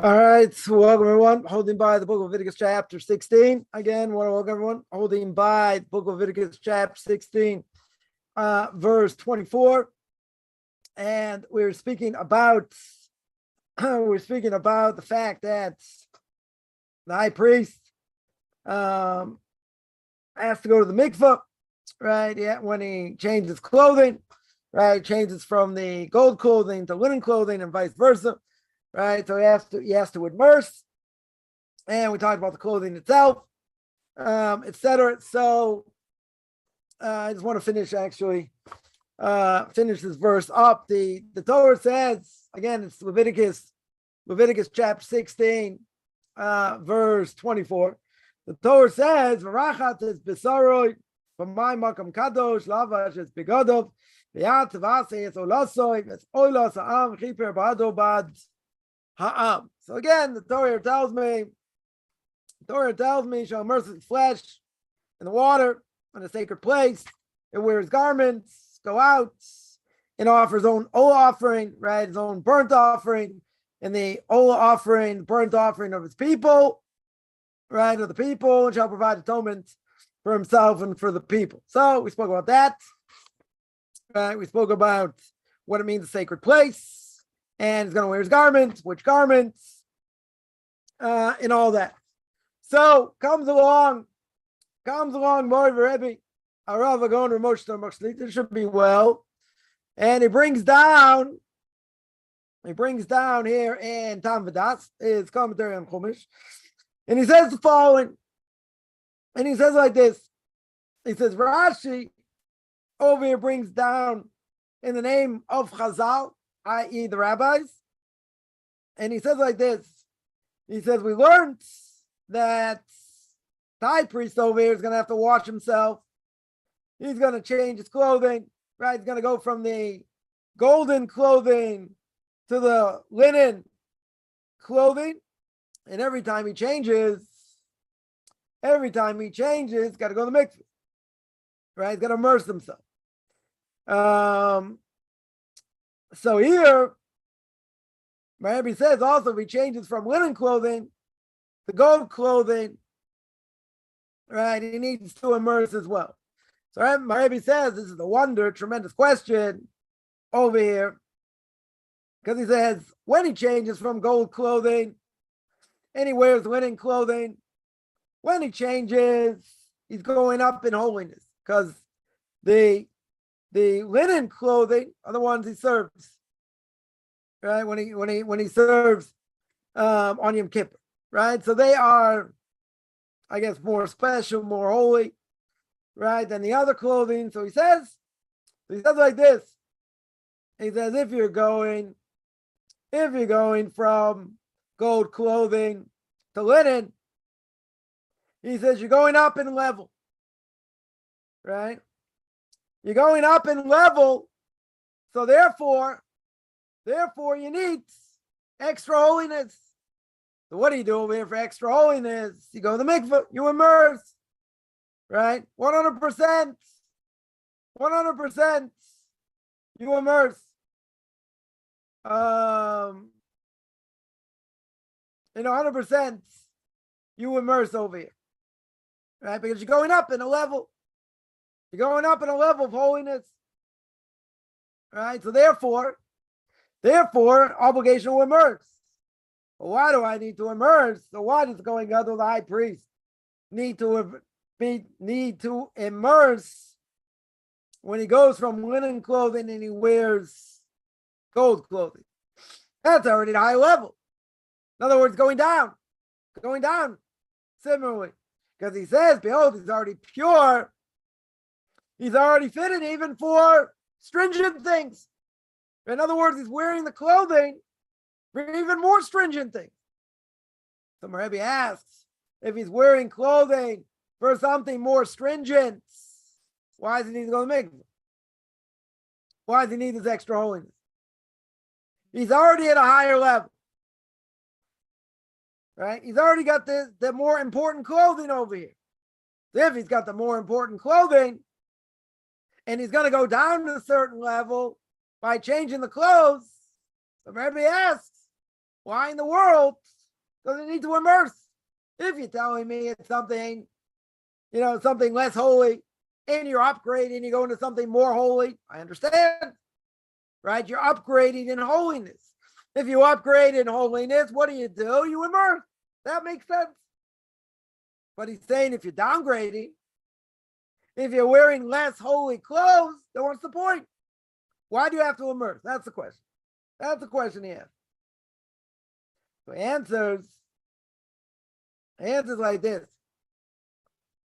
All right, so welcome everyone. Holding by the book of Leviticus chapter 16. Again, want to welcome everyone. Holding by the book of Leviticus chapter 16, verse 24. And we're speaking about the fact that the high priest has to go to the mikvah, right? Yeah, when he changes clothing, right? Changes from the gold clothing to linen clothing and vice versa. Right, so he has to immerse, and we talked about the clothing itself, etc. So I just want to finish this verse up. The Torah says again, it's Leviticus chapter 16, verse 24. The Torah says, "Varachat es besaroi v'may makam kadosh lavash es begadov v'yat v'asei es olasoi es olas ha'am chiper ba'ado bad." Ha'am. So again, the Torah tells me, shall immerse his flesh in the water in a sacred place. It wears garments, go out, and offer his own oil offering, right? His own burnt offering, and the oil offering, burnt offering of his people, right? Of the people, and shall provide atonement for himself and for the people. So we spoke about that, right? We spoke about what it means, a sacred place. And he's going to wear his garments, which garments, and all that. So comes along, Mori Rebbe, Arav Agon Ramosh Moshlita, this should be well. And he brings down here in Tam Vadas, his commentary on Chumash, and he says the following, and he says like this. He says, Rashi over here brings down in the name of Chazal, i.e. the rabbis, and he says like this. He says, we learned that the high priest over here is going to have to wash himself. He's going to change his clothing, right? He's going to go from the golden clothing to the linen clothing, and every time he changes, got to go to the mikveh, right? He's got to immerse himself. So here, Rabbi says also if he changes from linen clothing to gold clothing, right, he needs to immerse as well. So Rabbi says this is a tremendous question over here, because he says when he changes from gold clothing and he wears linen clothing, when he changes, he's going up in holiness, because the linen clothing are the ones he serves, right? When he serves on Yom Kippur, right? So they are, I guess, more special, more holy, right, than the other clothing. So he says like this. He says if you're going from gold clothing to linen, he says you're going up in level, right? You're going up in level, so therefore you need extra holiness. So what do you do over here for extra holiness? You go to the mikveh, you immerse, right? 100%, you immerse. 100%, you immerse over here, right? Because you're going up in a level. You're going up in a level of holiness, right? So therefore, obligation to immerse. Well, why do I need to immerse? So why does going out to the high priest need to immerse when he goes from linen clothing and he wears gold clothing? That's already the high level. In other words, going down similarly, because he says, behold, he's already pure. He's already fitted even for stringent things. In other words, he's wearing the clothing for even more stringent things. So Rebbe asks, if he's wearing clothing for something more stringent, why does he need to go to mikveh? Why does he need this extra holiness? He's already at a higher level, right? He's already got the more important clothing over here. So if he's got the more important clothing, and he's going to go down to a certain level by changing the clothes, the Rebbe asks, why in the world does it need to immerse? If you're telling me it's something, something less holy, and you're upgrading, you go into something more holy, I understand, right? You're upgrading in holiness. If you upgrade in holiness, what do? You immerse. That makes sense. But he's saying if you're downgrading, if you're wearing less holy clothes, then what's the point? Why do you have to immerse? That's the question. That's the question he asks. So he answers like this.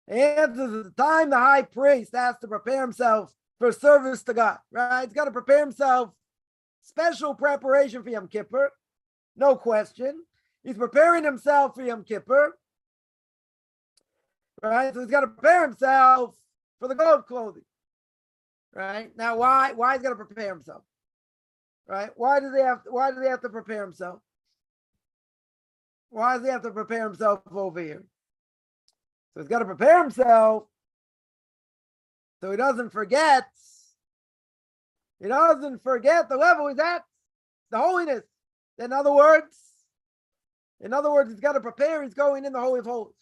He answers at the time the high priest has to prepare himself for service to God, right? He's got to prepare himself, special preparation for Yom Kippur, no question. He's preparing himself for Yom Kippur, right? So he's got to prepare himself for the gold clothing, right? Now, why he's got to prepare himself, right? Why does he have to prepare himself? Why does he have to prepare himself over here? So he's got to prepare himself so he doesn't forget. He doesn't forget the level he's at, the holiness. In other words, he's got to prepare. He's going in the Holy of Holies.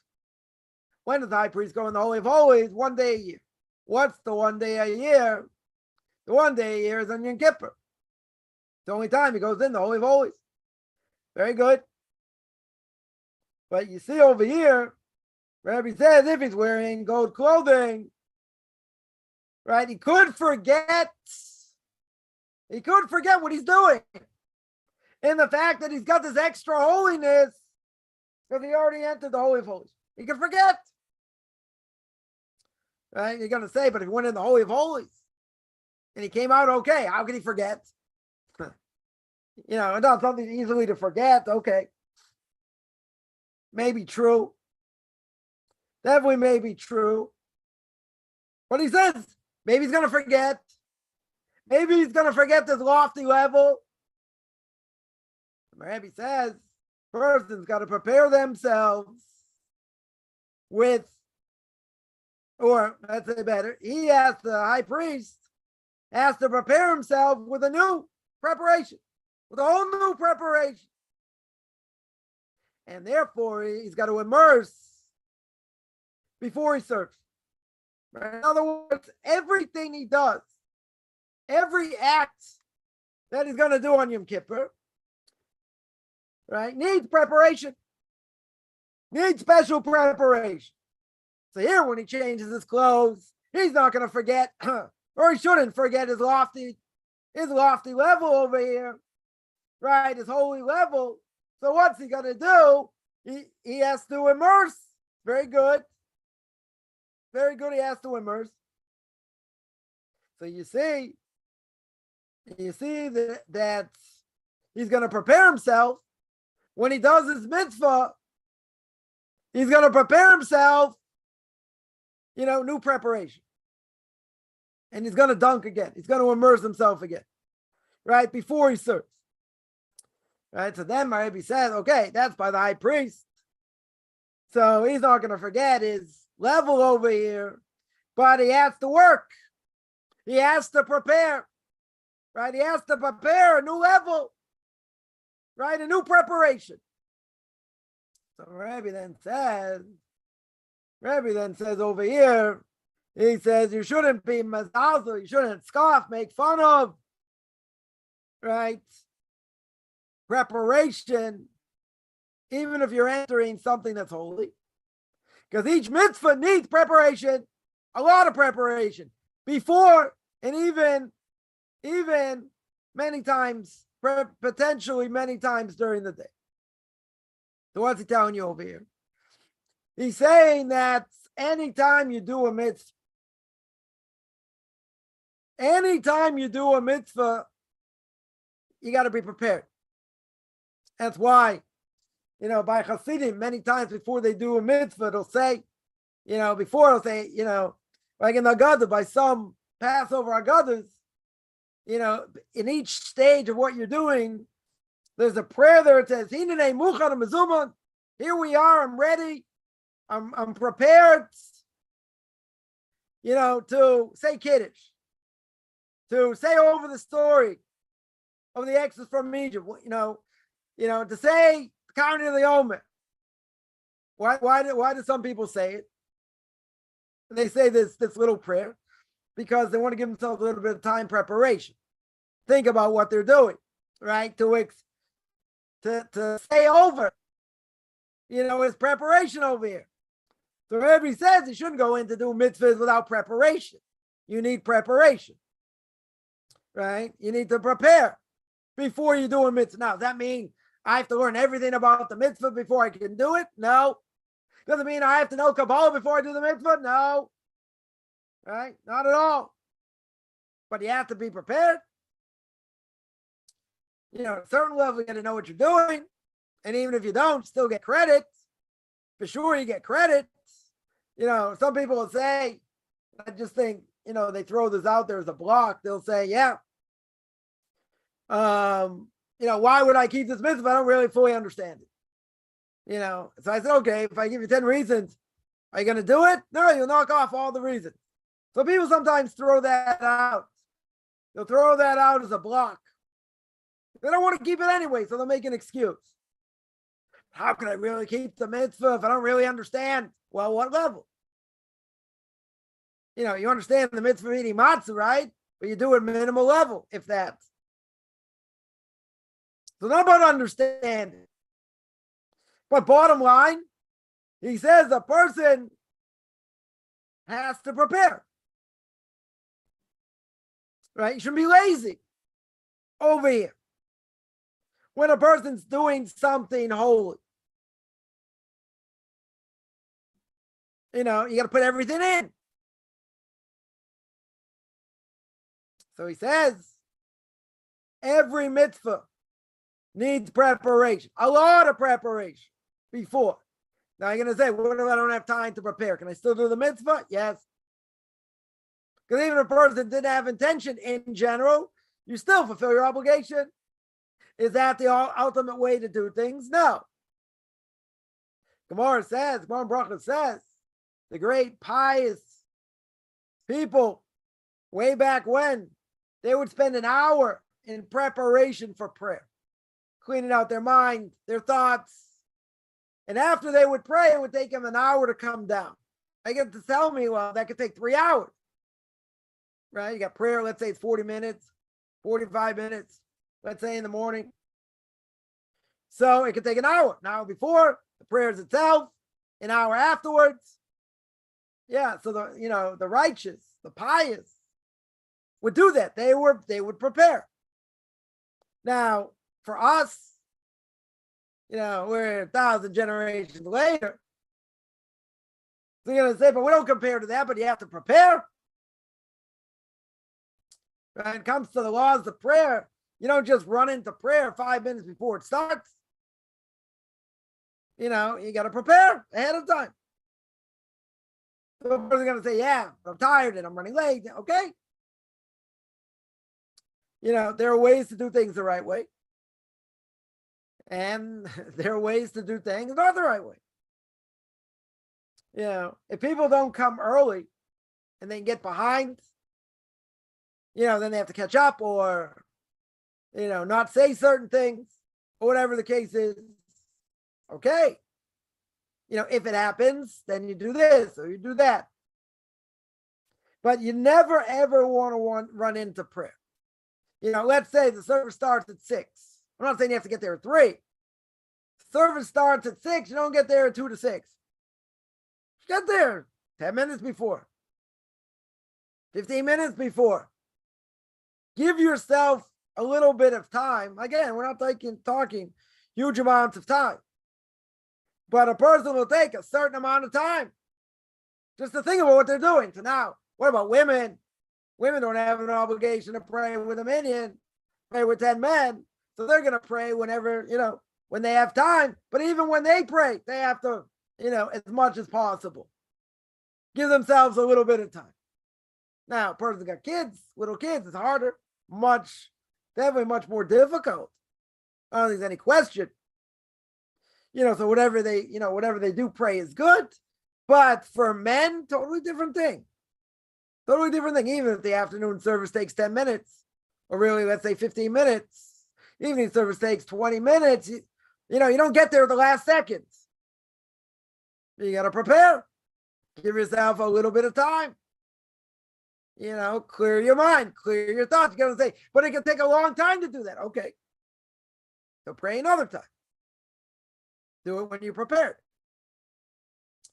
When does the high priest go in the Holy of Holies? One day a year. What's the one day a year? The one day a year is on Yom Kippur. The only time he goes in the Holy of Holies. Very good. But you see over here, Rabbi says if he's wearing gold clothing, right, he could forget what he's doing. In the fact that he's got this extra holiness because he already entered the Holy of Holies. He could forget. Right? You're going to say, but if he went in the Holy of Holies and he came out okay, how could he forget? It's not something easily to forget. Okay. Maybe true. Definitely may be true. But he says, maybe he's going to forget. Maybe he's going to forget this lofty level. Rabbi says, person's got to prepare themselves with, or let's say better, the high priest has to prepare himself with a new preparation, with a whole new preparation. And therefore, he's got to immerse before he serves. In other words, everything he does, every act that he's going to do on Yom Kippur, right, needs preparation, needs special preparation. So here, when he changes his clothes, he's not going to forget, or he shouldn't forget his lofty level over here, right, his holy level. So what's he going to do? He has to immerse. Very good. Very good. He has to immerse. So you see that he's going to prepare himself when he does his mitzvah. He's going to prepare himself, new preparation. And he's going to dunk again. He's going to immerse himself again, right, before he serves. Right, so then my Rebbe says, okay, that's by the high priest. So he's not going to forget his level over here, but he has to work. He has to prepare, right? He has to prepare a new level, right? A new preparation. So Rebbe then says over here, he says you shouldn't be mazazel, you shouldn't scoff, make fun of, right? Preparation, even if you're entering something that's holy, because each mitzvah needs preparation, a lot of preparation before, and even many times, potentially many times during the day. So what's he telling you over here? He's saying that anytime you do a mitzvah, you got to be prepared. That's why, by Hasidim, many times before they do a mitzvah, they'll say, like in the Agadah, by some Passover Agadas, in each stage of what you're doing, there's a prayer there that says, Hinenei muchan mezuman. Here we are, I'm ready, I'm prepared, to say Kiddush, to say over the story of the exodus from Egypt, to say counting of the Omer. Why do some people say it? And they say this little prayer because they want to give themselves a little bit of time preparation. Think about what they're doing, right? To say over, it's preparation over here. So everybody says you shouldn't go in to do mitzvahs without preparation. You need preparation, right? You need to prepare before you do a mitzvah. Now, does that mean I have to learn everything about the mitzvah before I can do it? No. Doesn't mean I have to know Kabbalah before I do the mitzvah? No. Right? Not at all. But you have to be prepared. At a certain level, you got to know what you're doing. And even if you don't, still get credits. For sure, you get credits. Some people will say, I just think, they throw this out there as a block. They'll say, yeah, why would I keep this mitzvah if I don't really fully understand it? So I said, okay, if I give you 10 reasons, are you going to do it? No, you'll knock off all the reasons. So people sometimes throw that out. They'll throw that out as a block. They don't want to keep it anyway, so they'll make an excuse. How can I really keep the mitzvah if I don't really understand? Well, what level? You understand the mitzvah of eating matzah, right? But you do it minimal level, if that. So not about understanding. But bottom line, he says a person has to prepare. Right? You shouldn't be lazy over here. When a person's doing something holy, you got to put everything in. So he says, every mitzvah needs preparation, a lot of preparation before. Now you're going to say, what if I don't have time to prepare? Can I still do the mitzvah? Yes. Because even if a person didn't have intention in general, you still fulfill your obligation. Is that the ultimate way to do things? No. Gemara Bracha says, the great pious people, way back when, they would spend an hour in preparation for prayer, cleaning out their mind, their thoughts. And after they would pray, it would take them an hour to come down. They get to tell me, well, that could take 3 hours. Right? You got prayer, let's say it's 40 minutes, 45 minutes, let's say in the morning. So it could take an hour before, the prayers itself, an hour afterwards. Yeah, so the righteous, the pious would do that. They would prepare. Now, for us, we're 1,000 generations later. So you're gonna say, but we don't compare to that, but you have to prepare. When it comes to the laws of prayer, you don't just run into prayer 5 minutes before it starts. You got to prepare ahead of time. So a person's going to say, yeah, I'm tired and I'm running late. Okay. There are ways to do things the right way. And there are ways to do things not the right way. If people don't come early and they get behind, then they have to catch up or, not say certain things or whatever the case is. Okay. If it happens, then you do this or you do that. But you never, ever want to run into prayer. Let's say the service starts at 6. I'm not saying you have to get there at 3. Service starts at 6. You don't get there at 2 to 6. Get there 10 minutes before, 15 minutes before. Give yourself a little bit of time. Again, we're not talking huge amounts of time. But a person will take a certain amount of time just to think about what they're doing. So now, what about women? Women don't have an obligation to pray with a minion, pray with 10 men. So they're going to pray whenever, when they have time. But even when they pray, they have to, as much as possible, give themselves a little bit of time. Now, a person's got kids, little kids, it's harder, definitely much more difficult. I don't think there's any question. So whatever they do pray is good. But for men, totally different thing. Totally different thing. Even if the afternoon service takes 10 minutes, or really, let's say 15 minutes, evening service takes 20 minutes. You don't get there the last seconds. You got to prepare. Give yourself a little bit of time. Clear your mind, clear your thoughts. You got to say, but it can take a long time to do that. Okay. So pray another time. Do it when you're prepared.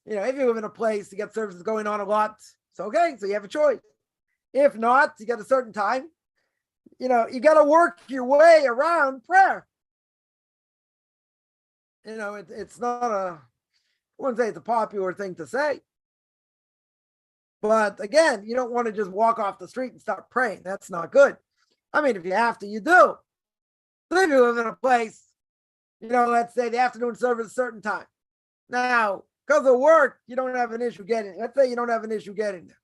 If you live in a place, you got services going on a lot, it's okay. So you have a choice. If not, you got a certain time. You got to work your way around prayer. It's not I wouldn't say it's a popular thing to say. But again, you don't want to just walk off the street and start praying. That's not good. I mean, if you have to, you do. But if you live in a place, let's say the afternoon service at a certain time. Now, because of work, you don't have an issue getting. Let's say you don't have an issue getting there.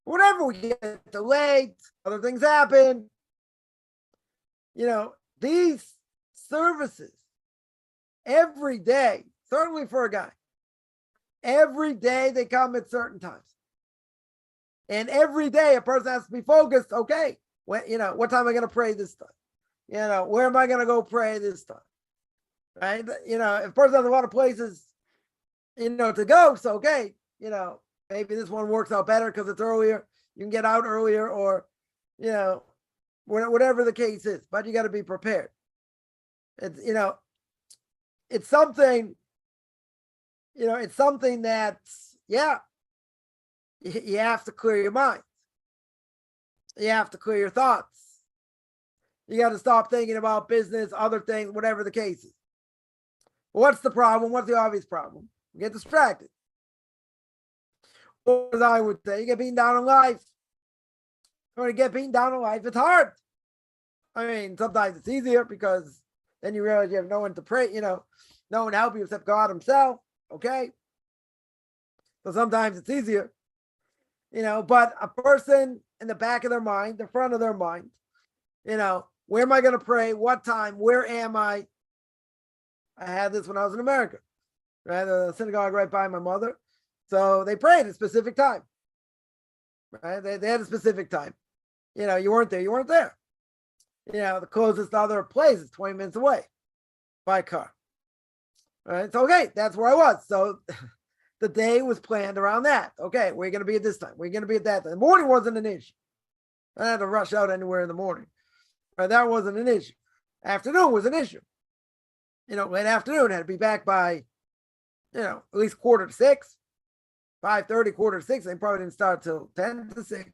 Whenever we get delayed, other things happen. These services every day, certainly for a guy, every day they come at certain times. And every day a person has to be focused. Okay, what time am I going to pray this time? Where am I going to go pray this time? Right? If a person has a lot of places, to go, so okay, maybe this one works out better because it's earlier. You can get out earlier, or whatever the case is. But you got to be prepared. It's something. It's something that you have to clear your mind. You have to clear your thoughts. You got to stop thinking about business, other things, whatever the case is. What's the problem? What's the obvious problem? You get distracted. Or as I would say, you get beaten down in life. When you get beaten down in life, it's hard. I mean, sometimes it's easier because then you realize you have no one to pray, no one to help you except God himself. Okay. So sometimes it's easier. But a person in the back of their mind, the front of their mind, where am I going to pray? What time? Where am I? I had this when I was in America. I had a synagogue right by my mother. So they prayed at a specific time. Right? They had a specific time. You weren't there. You weren't there. The closest other place is 20 minutes away by car. Right? So, okay, that's where I was. So the day was planned around that. Okay, we're going to be at this time. We're going to be at that time. The morning wasn't an issue. I didn't have to rush out anywhere in the morning. Right? That wasn't an issue. Afternoon was an issue. Late afternoon, had to be back by, at least 5:45, 5:45. They probably didn't start till 10 to 6.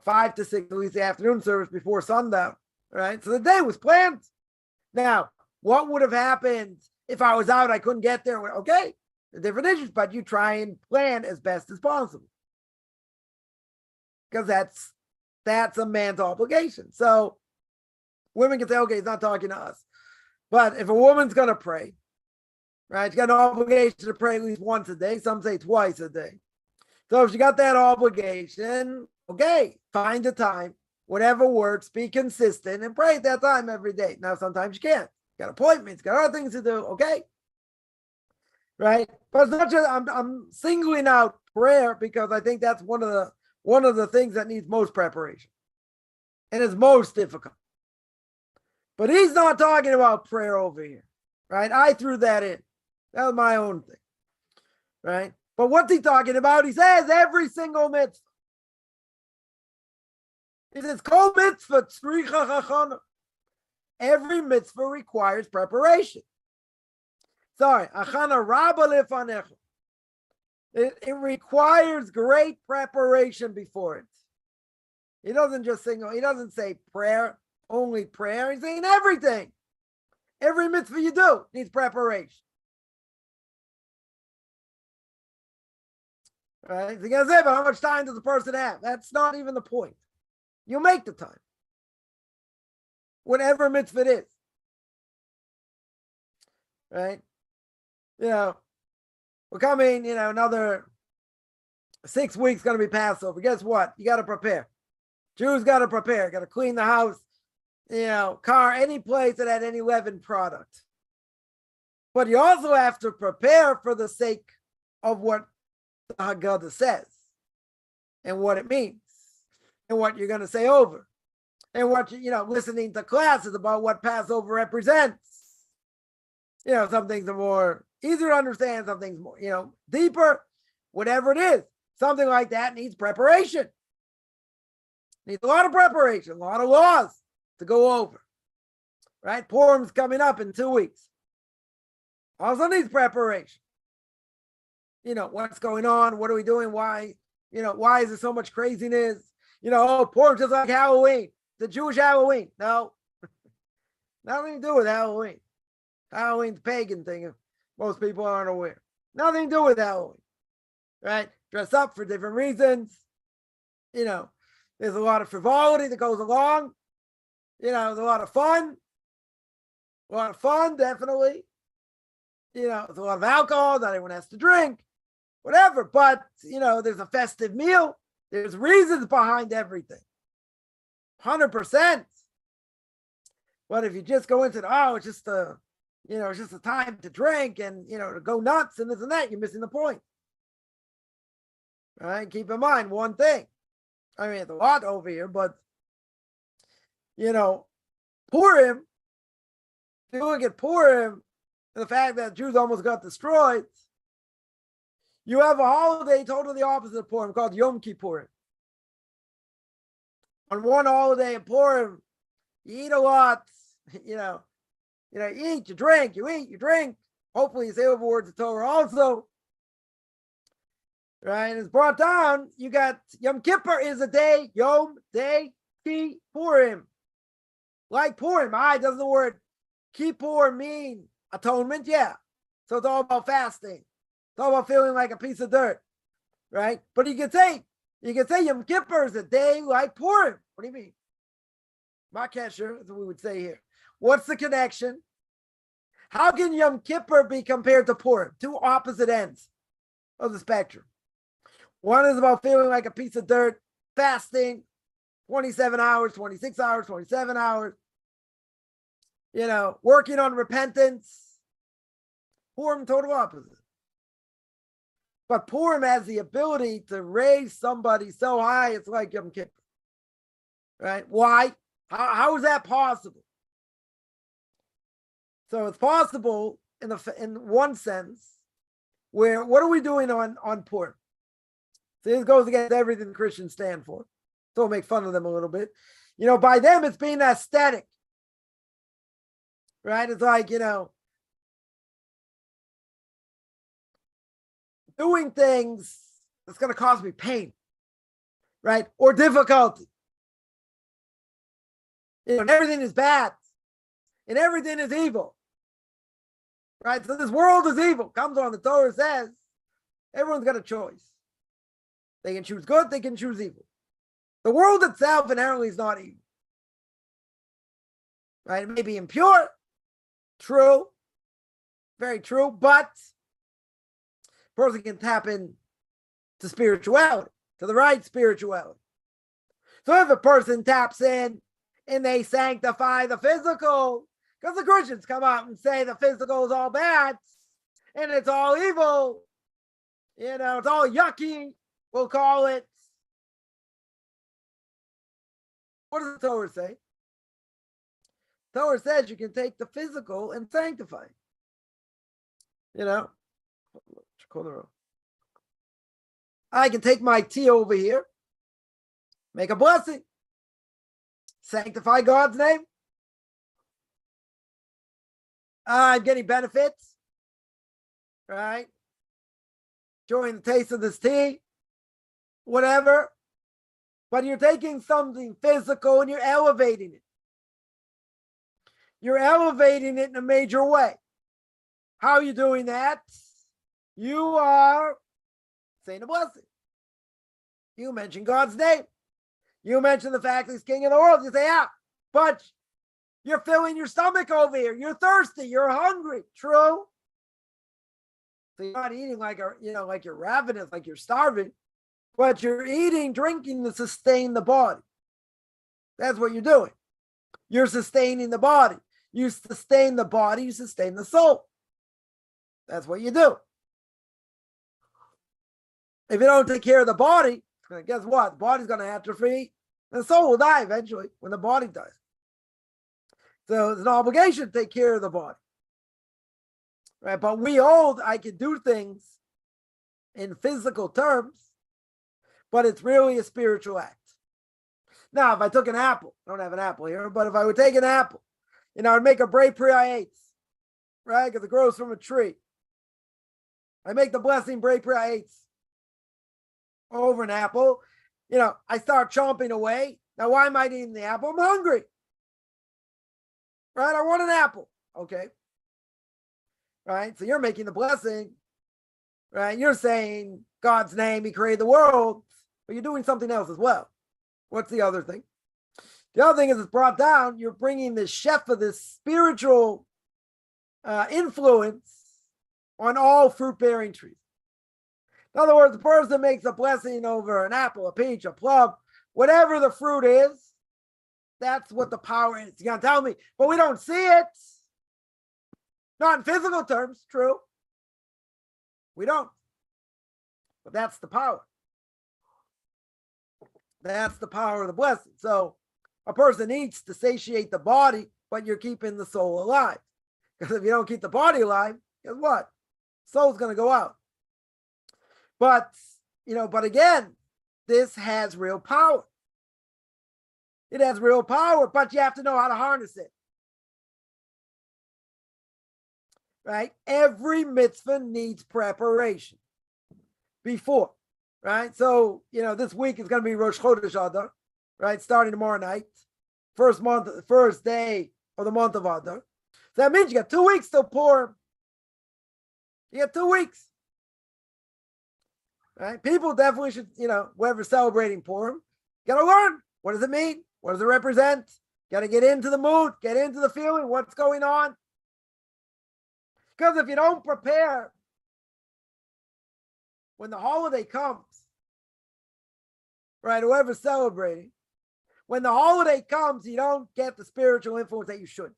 5 to 6, at least the afternoon service before sundown. Right? So the day was planned. Now, what would have happened if I was out, I couldn't get there? Okay, different issues, but you try and plan as best as possible. Because that's a man's obligation. So women can say, okay, he's not talking to us. But if a woman's going to pray, right, she's got an obligation to pray at least once a day. Some say twice a day. So if she got that obligation, okay, find a time, whatever works, be consistent and pray at that time every day. Now, sometimes you can't. You got appointments, got other things to do. Okay. Right. But it's not just, I'm singling out prayer because I think that's one of the things that needs most preparation and is most difficult. But he's not talking about prayer over here, right? I threw that in. That was my own thing, right? But what's he talking about? He says every single mitzvah. He says, Kol mitzvah tzricha chachana. Every mitzvah requires preparation. Sorry, achana rabba lefanecha. It requires great preparation before it. He doesn't just sing, he doesn't say prayer, only prayer. He's saying everything. Every mitzvah you do needs preparation. Right? So you're going to say, but how much time does the person have? That's not even the point. You make the time. Whatever mitzvah it is. Right? We're coming, another 6 weeks going to be Passover. Guess what? You got to prepare. Jews got to prepare. Got to clean the house, car, any place that had any leavened product. But you also have to prepare for the sake of what the Haggadah says and what it means and what you're going to say over. and listening to classes about what Passover represents. Some things are more easier to understand, some things more, deeper, whatever it is. Something like that needs preparation. Needs a lot of preparation, a lot of laws to go over. Right? Purim's coming up in 2 weeks. Also needs preparation. What's going on? What are we doing? Why? Why is there so much craziness? Purim's just like Halloween, the Jewish Halloween. No, nothing to do with Halloween. Halloween's a pagan thing. Most people aren't aware. Nothing to do with Halloween. Right? Dress up for different reasons. There's a lot of frivolity that goes along. There's a lot of fun. A lot of fun, definitely. There's a lot of alcohol. Not everyone has to drink. Whatever. But, there's a festive meal. There's reasons behind everything. 100%. But if you just go into it's just it's just a time to drink and, to go nuts and this and that, you're missing the point. All right? Keep in mind one thing. I mean, it's a lot over here, but, Purim, if you look at Purim, and the fact that Jews almost got destroyed, you have a holiday totally opposite of Purim called Yom Kippurim. On one holiday in Purim, you eat a lot, you eat, you drink, you eat, you drink. Hopefully you say over words of Torah also. Right? And it's brought down, you got Yom Kippur is a day, Yom, day, Ki, Purim. Like Purim, doesn't the word Kippur mean atonement? Yeah. So it's all about fasting. It's all about feeling like a piece of dirt. Right? But you can say Yom Kippur is a day like Purim. What do you mean? Makesher is what we would say here. What's the connection? How can Yom Kippur be compared to Purim? Two opposite ends of the spectrum. One is about feeling like a piece of dirt, fasting, 27 hours, 26 hours, 27 hours, working on repentance. Purim, total opposite. But Purim has the ability to raise somebody so high, it's like Yom Kippur. Right? Why? How is that possible? So it's possible in one sense, where what are we doing on Purim? So this goes against everything Christians stand for. So we'll make fun of them a little bit. By them, it's being aesthetic. Right? It's like, doing things that's going to cause me pain. Right? Or difficulty. And everything is bad. And everything is evil. Right? So this world is evil. Comes on, the Torah says, everyone's got a choice. They can choose good, they can choose evil. The world itself inherently is not evil. Right? It may be impure. True. Very true. But a person can tap in to spirituality, to the right spirituality. So if a person taps in and they sanctify the physical, because the Christians come out and say the physical is all bad and it's all evil, it's all yucky, we'll call it. What does the Torah say? The Torah says you can take the physical and sanctify. I can take my tea over here, make a blessing, sanctify God's name. I'm getting benefits, right? Enjoying the taste of this tea, whatever. But you're taking something physical and you're elevating it. You're elevating it in a major way. How are you doing that? You are saying a blessing. You mention God's name. You mention the fact that He's King of the world. You say, but you're filling your stomach over here. You're thirsty. You're hungry. True. So you're not eating like you're ravenous, like you're starving, but you're eating, drinking to sustain the body. That's what you're doing. You're sustaining the body. You sustain the body, you sustain the soul. That's what you do. If you don't take care of the body, guess what? The body's going to atrophy, And the soul will die eventually when the body dies. So it's an obligation to take care of the body. Right? But we hold I can do things in physical terms, but it's really a spiritual act. Now, if I took an apple, I don't have an apple here, but if I would take an apple, I'd make a bray priates, right? Because it grows from a tree. I make the blessing bray priates over an apple. I start chomping away. Now, why am I eating the apple? I'm hungry. Right? I want an apple. Okay. Right? So you're making the blessing. Right? You're saying God's name, He created the world, but you're doing something else as well. What's the other thing? The other thing is it's brought down. You're bringing this shefa, this spiritual influence on all fruit-bearing trees. In other words, the person makes a blessing over an apple, a peach, a plum, whatever the fruit is, that's what the power is. You're going to tell me, but we don't see it. Not in physical terms, true. We don't. But that's the power. That's the power of the blessing. So a person eats to satiate the body, but you're keeping the soul alive. Because if you don't keep the body alive, guess what? Soul's going to go out. But, but again, this has real power. It has real power, but you have to know how to harness it. Right? Every mitzvah needs preparation before. Right? So, this week is going to be Rosh Chodesh Adar, right? Starting tomorrow night. First day of the month of Adar. So that means you got 2 weeks till Purim. You got 2 weeks. Right? People definitely should, whoever's celebrating Purim, got to learn. What does it mean? What does it represent? Got to get into the mood, get into the feeling, what's going on. Because if you don't prepare, when the holiday comes, right, whoever's celebrating, when the holiday comes, you don't get the spiritual influence that you should.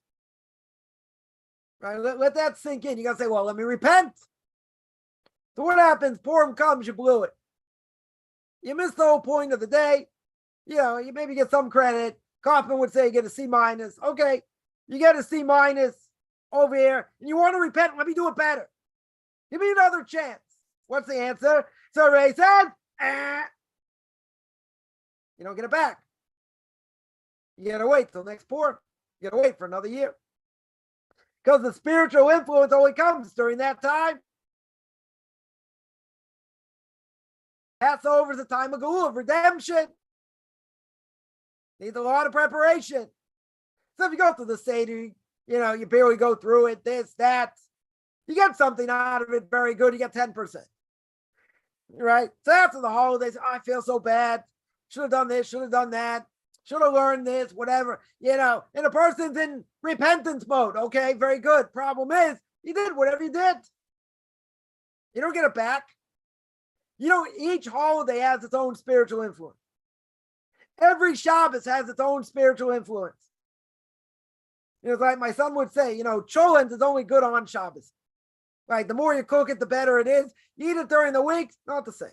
Right? Let that sink in. You got to say, well, let me repent. So what happens? Purim comes, you blew it. You missed the whole point of the day. You maybe get some credit. Kaufman would say you get a C-. Okay, you get a C- over here, and you want to repent. Let me do it better. Give me another chance. What's the answer? So Ray said, you don't get it back. You got to wait till next Purim. You got to wait for another year. Because the spiritual influence only comes during that time. Passover is a time of Geula, of redemption. Needs a lot of preparation. So if you go through the Seder, you barely go through it, this, that. You get something out of it very good. You get 10%. Right? So after the holidays, I feel so bad. Should have done this, should have done that. Should have learned this, whatever. And a person's in repentance mode. Okay, very good. Problem is, you did whatever you did. You don't get it back. Each holiday has its own spiritual influence. Every Shabbos has its own spiritual influence. It's like my son would say, cholent is only good on Shabbos. Right? The more you cook it, the better it is. You eat it during the week, not the same.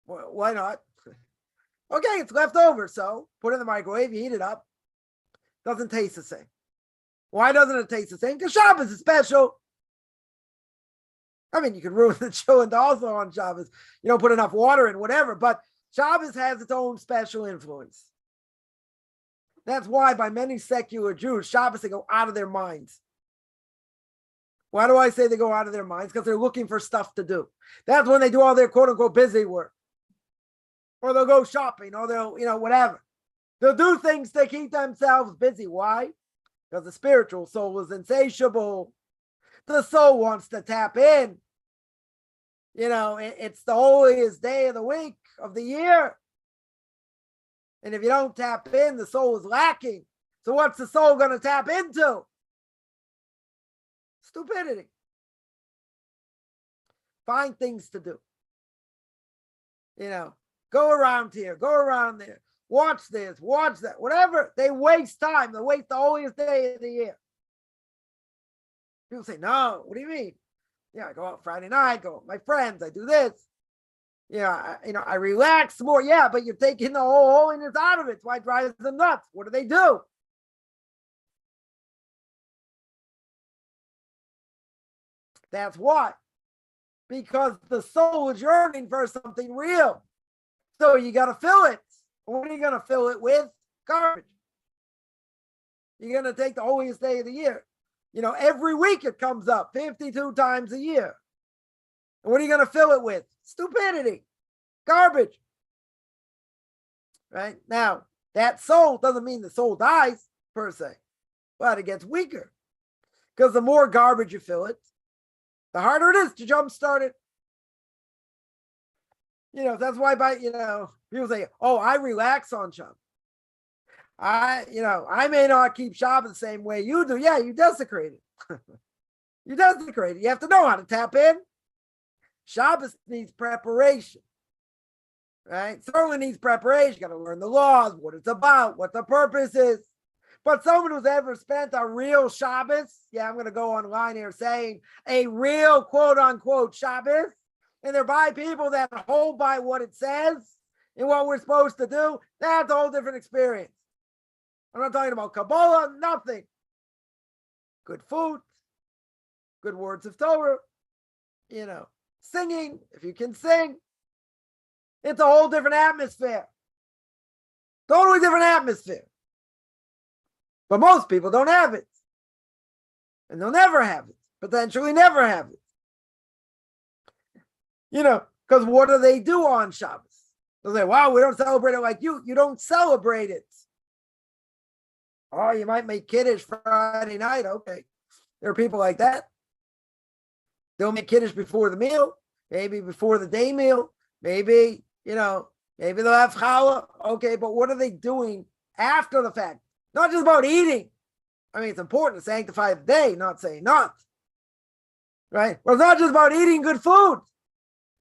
Well, why not? Okay, it's left over, so put it in the microwave, you heat it up. Doesn't taste the same. Why doesn't it taste the same? Because Shabbos is special. I mean, you can ruin the cholent also on Shabbos. You don't put enough water in, whatever, but Shabbos has its own special influence. That's why by many secular Jews, Shabbos, they go out of their minds. Why do I say they go out of their minds? Because they're looking for stuff to do. That's when they do all their quote-unquote busy work. Or they'll go shopping, or they'll, whatever. They'll do things to keep themselves busy. Why? Because the spiritual soul is insatiable. The soul wants to tap in. It's the holiest day of the week, of the year. And if you don't tap in, the soul is lacking. So what's the soul going to tap into? Stupidity. Find things to do. Go around here, go around there. Watch this, watch that, whatever. They waste time. They waste the holiest day of the year. People say, no, what do you mean? Yeah, I go out Friday night, go with my friends, I do this. I relax more. Yeah, but you're taking the whole holiness out of it. It's why it drives them nuts. What do? That's why. Because the soul is yearning for something real. So you got to fill it. What are you going to fill it with? Garbage. You're going to take the holiest day of the year. Every week it comes up 52 times a year. And what are you going to fill it with? Stupidity. Garbage. Right? Now, that soul doesn't mean the soul dies per se, but it gets weaker. Because the more garbage you fill it, the harder it is to jumpstart it. That's why people say, oh, I relax on Shabbos. I may not keep Shabbos the same way you do. Yeah, you desecrate it. You desecrate it. You have to know how to tap in. Shabbos needs preparation, right? Certainly needs preparation. You got to learn the laws, what it's about, what the purpose is. But someone who's ever spent a real Shabbos, I'm going to go online here saying a real quote unquote Shabbos, and they're by people that hold by what it says and what we're supposed to do, that's a whole different experience. I'm not talking about Kabbalah, nothing. Good food, good words of Torah, singing, if you can sing. It's a whole different atmosphere. Totally different atmosphere. But most people don't have it. And they'll never have it. Potentially never have it. Because what do they do on Shabbos? They'll say, wow, we don't celebrate it like you. You don't celebrate it. Oh, you might make Kiddush Friday night. Okay. There are people like that. They'll make Kiddush before the meal, maybe before the day meal, maybe they'll have challah. Okay, but what are they doing after the fact? Not just about eating. I mean, it's important to sanctify the day, not saying not. Right? Well, it's not just about eating good food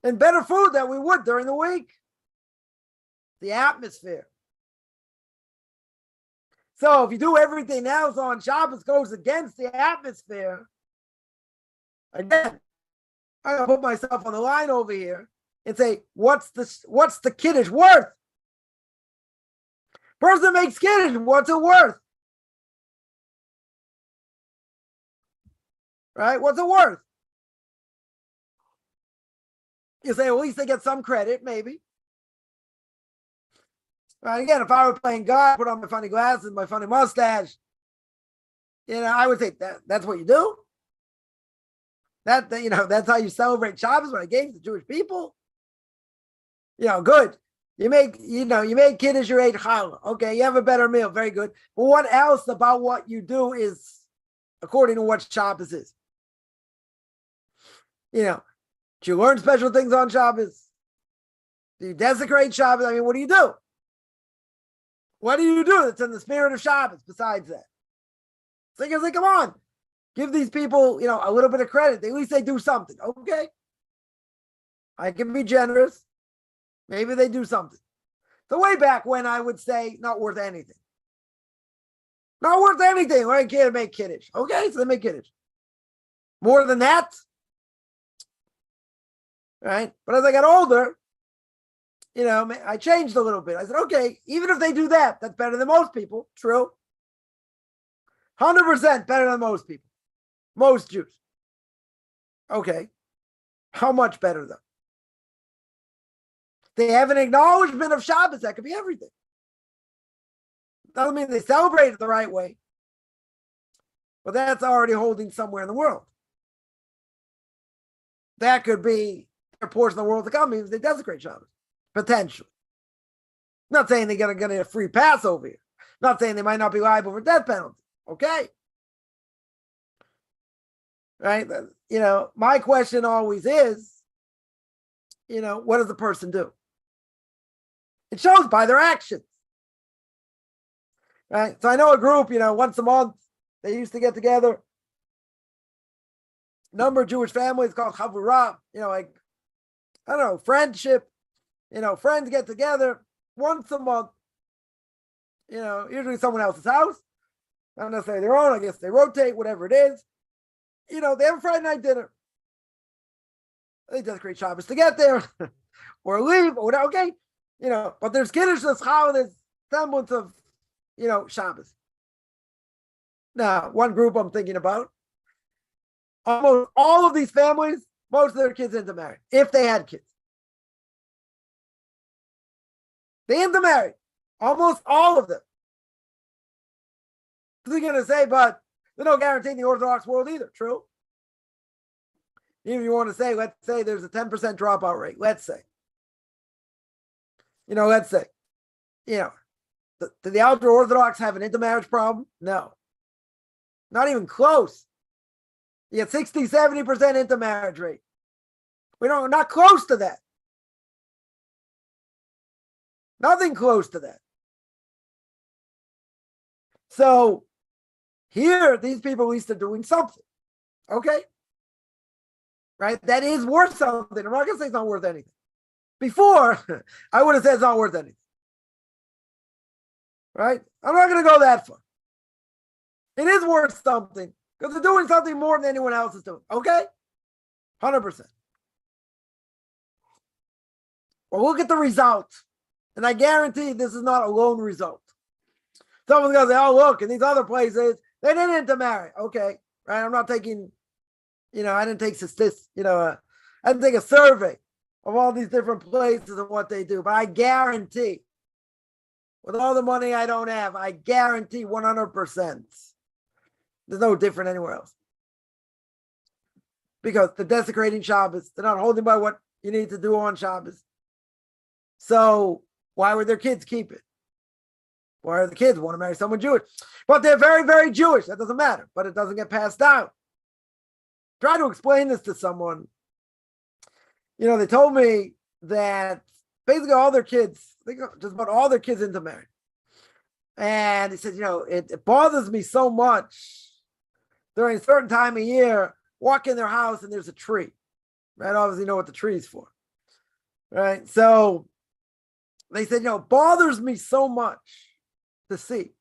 and better food than we would during the week. The atmosphere. So if you do everything else on Shabbos goes against the atmosphere, again, I'm going to put myself on the line over here and say, what's the Kiddush worth? Person makes Kiddush, what's it worth? Right? What's it worth? You say, well, at least they get some credit, maybe. Right? Again, if I were playing God, put on my funny glasses, my funny mustache, I would say that's what you do. That's how you celebrate Shabbos when I gave the Jewish people. Good. You make Kiddush, you ate challah. Okay, you have a better meal. Very good. But what else about what you do is according to what Shabbos is? Do you learn special things on Shabbos? Do you desecrate Shabbos? I mean, what do you do? What do you do that's in the spirit of Shabbos besides that? So you say, come on, give these people, a little bit of credit. At least they do something. Okay. I can be generous. Maybe they do something. So way back when I would say not worth anything. Not worth anything. I can't make Kiddush. Okay, so they make Kiddush. More than that, right? But as I got older, I changed a little bit. I said, okay, even if they do that, that's better than most people. True. 100% better than most people. Most Jews. Okay. How much better though? They have an acknowledgement of Shabbos. That could be everything. Doesn't mean they celebrate it the right way. But that's already holding somewhere in the world. That could be a portion of the world to come if they desecrate Shabbos. Potentially. Not saying they're going to get a free pass over here. Not saying they might not be liable for death penalty. Okay? Right? My question always is, what does the person do? It shows by their actions. Right? So I know a group, once a month, they used to get together. Number of Jewish families called Chavurah, friendship. Friends get together once a month. Usually someone else's house. Not necessarily their own. I guess they rotate, whatever it is. They have a Friday night dinner. They desecrate Shabbos to get there. or leave or whatever. Okay, but there's Kiddush, there's Chal, there's semblance of, Shabbos. Now, one group I'm thinking about, almost all of these families, most of their kids intermarried, if they had kids. They intermarried, almost all of them. They're going to say, but there's no guarantee in the Orthodox world either. True. Even if you want to say, let's say there's a 10% dropout rate. Let's say. Do the ultra Orthodox have an intermarriage problem? No. Not even close. You get 60, 70% intermarriage rate. We're not close to that. Nothing close to that. So here, these people at least are doing something. Okay? Right? That is worth something. I'm not going to say it's not worth anything. Before, I would have said it's not worth anything. Right? I'm not going to go that far. It is worth something because they're doing something more than anyone else is doing. Okay? 100%. Well, look at the results. And I guarantee this is not a lone result. Someone's going to say, oh, look, in these other places, they didn't intermarry. Okay, right? I'm not taking, I didn't take statistics, I didn't take a survey of all these different places and what they do. But I guarantee, with all the money I don't have, I guarantee 100%. There's no different anywhere else. Because they're desecrating Shabbos. They're not holding by what you need to do on Shabbos. So why would their kids keep it? Why are the kids want to marry someone Jewish? But they're very, very Jewish. That doesn't matter. But it doesn't get passed down. Try to explain this to someone. They told me that basically all their kids, just about all their kids intermarried. And he said, it bothers me so much during a certain time of year, walk in their house and there's a tree. Right? Obviously you know what the tree is for. Right? So they said, it bothers me so much to see.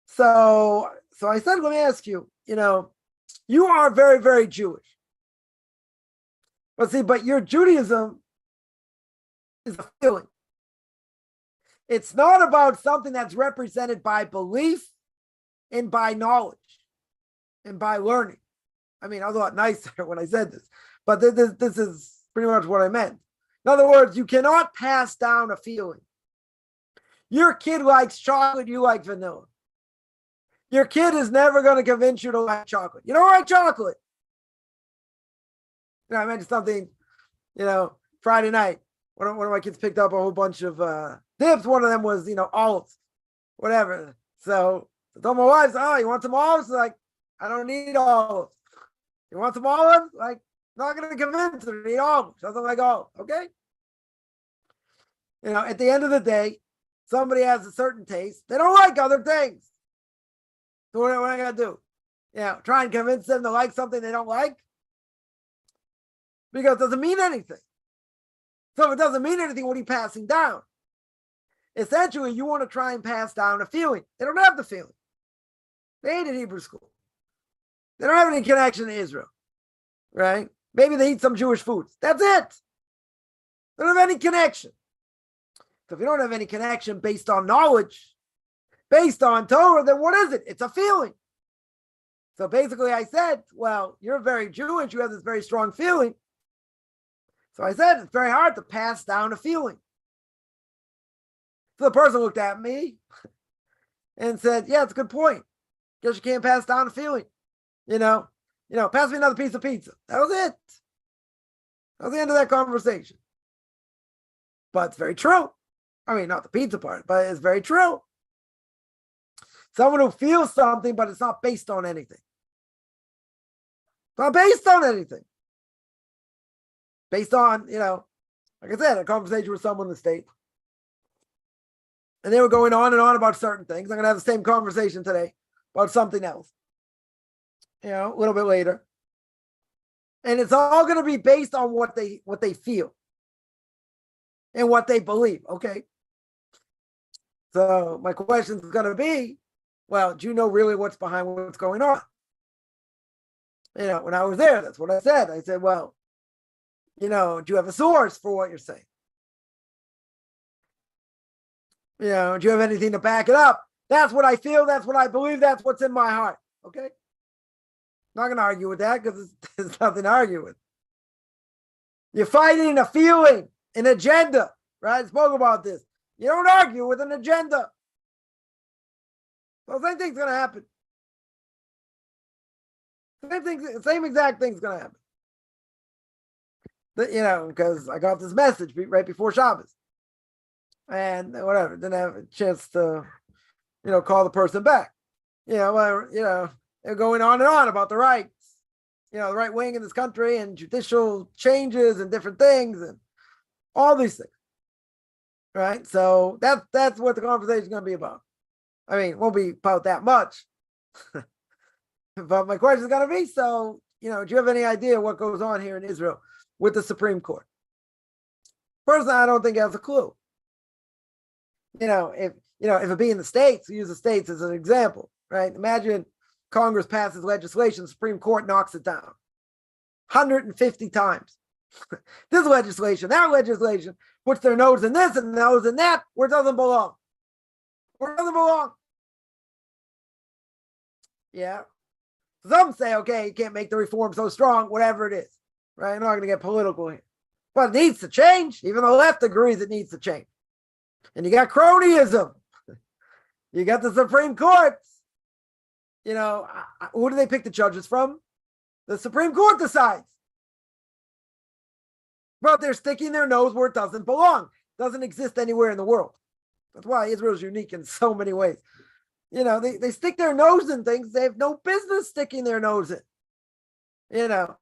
So I said, let me ask you, you are very, very Jewish. But your Judaism is a feeling. It's not about something that's represented by belief and by knowledge and by learning. I mean, I was a lot nicer when I said this, but this is pretty much what I meant. In other words, you cannot pass down a feeling. Your kid likes chocolate, you like vanilla. Your kid is never going to convince you to like chocolate. You don't like chocolate. I mentioned something, Friday night. One of my kids picked up a whole bunch of dips. One of them was, olives, whatever. So I told my wife, oh, you want some olives? She's like, I don't need olives. You want some olives? Like, not going to convince her to eat olives. Doesn't like olives. Okay? At the end of the day, somebody has a certain taste. They don't like other things. So what am I going to do? Try and convince them to like something they don't like? Because it doesn't mean anything. So if it doesn't mean anything, what are you passing down? Essentially, you want to try and pass down a feeling. They don't have the feeling. They ain't in Hebrew school. They don't have any connection to Israel. Right? Maybe they eat some Jewish foods. That's it. They don't have any connection. So if you don't have any connection based on knowledge, based on Torah, then what is it? It's a feeling. So basically I said, well, you're very Jewish. You have this very strong feeling. So I said, it's very hard to pass down a feeling. So the person looked at me and said, yeah, it's a good point. Guess you can't pass down a feeling. Pass me another piece of pizza. That was it. That was the end of that conversation. But it's very true. I mean, not the pizza part, but it's very true. Someone who feels something, but it's not based on anything. It's not based on anything. Based on, like I said, a conversation with someone in the States. And they were going on and on about certain things. I'm going to have the same conversation today about something else. A little bit later. And it's all going to be based on what they feel and what they believe. Okay. So my question is going to be, well, do you know really what's behind what's going on? When I was there, that's what I said. I said, well, Do you have a source for what you're saying? Do you have anything to back it up? That's what I feel. That's what I believe. That's what's in my heart. Okay. Not going to argue with that because there's nothing to argue with. You're fighting a feeling, an agenda, right? I spoke about this. You don't argue with an agenda. Well, same thing's going to happen. Same exact thing's going to happen. Because I got this message right before Shabbos. And whatever, didn't have a chance to, call the person back. They're going on and on about the rights, the right wing in this country and judicial changes and different things and all these things. Right. So that's what the conversation is going to be about. I mean, it won't be about that much. But my question is going to be, so, do you have any idea what goes on here in Israel with the Supreme Court? Personally, I don't think it has a clue. If it be in the states, we use the states as an example, right? Imagine Congress passes legislation, the Supreme Court knocks it down 150 times. This legislation, that legislation, puts their nose in this and nose in that, where it doesn't belong. Where it doesn't belong. Yeah. Some say, okay, you can't make the reform so strong, whatever it is, right? I'm not going to get political here. But it needs to change. Even the left agrees it needs to change. And you got cronyism. You got the Supreme Court. Who do they pick the judges from? The Supreme Court decides. But they're sticking their nose where it doesn't belong. It doesn't exist anywhere in the world. That's why Israel's unique in so many ways. They stick their nose in things they have no business sticking their nose in. The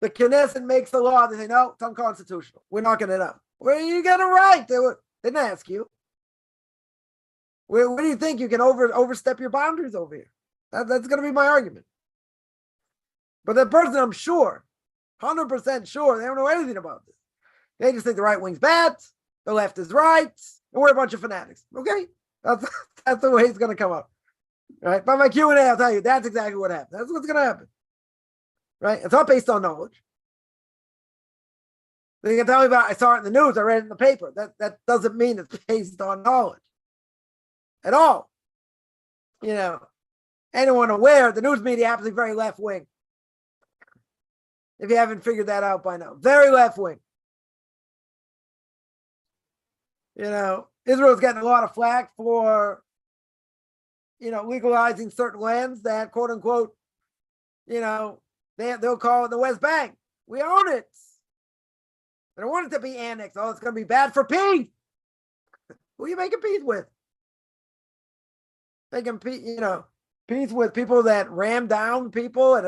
Knesset makes the law. They say, no, it's unconstitutional. We're not going to know. Well, you got it right. They didn't ask you. Where do you think you can overstep your boundaries over here? That's going to be my argument. But the person, I'm sure, 100% sure, they don't know anything about this. They just think the right wing's bad, the left is right, and we're a bunch of fanatics. Okay? That's the way it's going to come up. Right? By my Q&A, I'll tell you, that's exactly what happened. That's what's going to happen. Right? It's not based on knowledge. They can tell me about, I saw it in the news, I read it in the paper. That doesn't mean it's based on knowledge at all. Anyone aware, the news media happens to be very left wing. If you haven't figured that out by now, very left wing. Israel's getting a lot of flack for, legalizing certain lands that, quote unquote, they'll call it the West Bank. We own it. They don't want it to be annexed. Oh, it's going to be bad for peace. Who are you making peace with? Making peace with people that ram down people at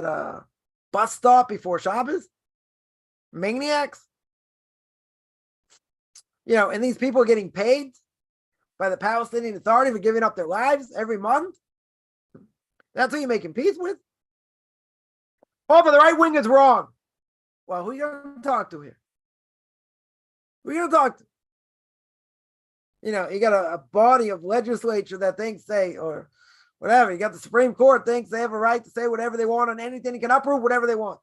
a bus stop before Shabbos? Maniacs? And these people are getting paid by the Palestinian Authority for giving up their lives every month? That's who you're making peace with? Oh, but the right wing is wrong. Well, who are you going to talk to here? Who are you going to talk to? You got a body of legislature that thinks or whatever. You got the Supreme Court thinks they have a right to say whatever they want on anything. You can uproot whatever they want.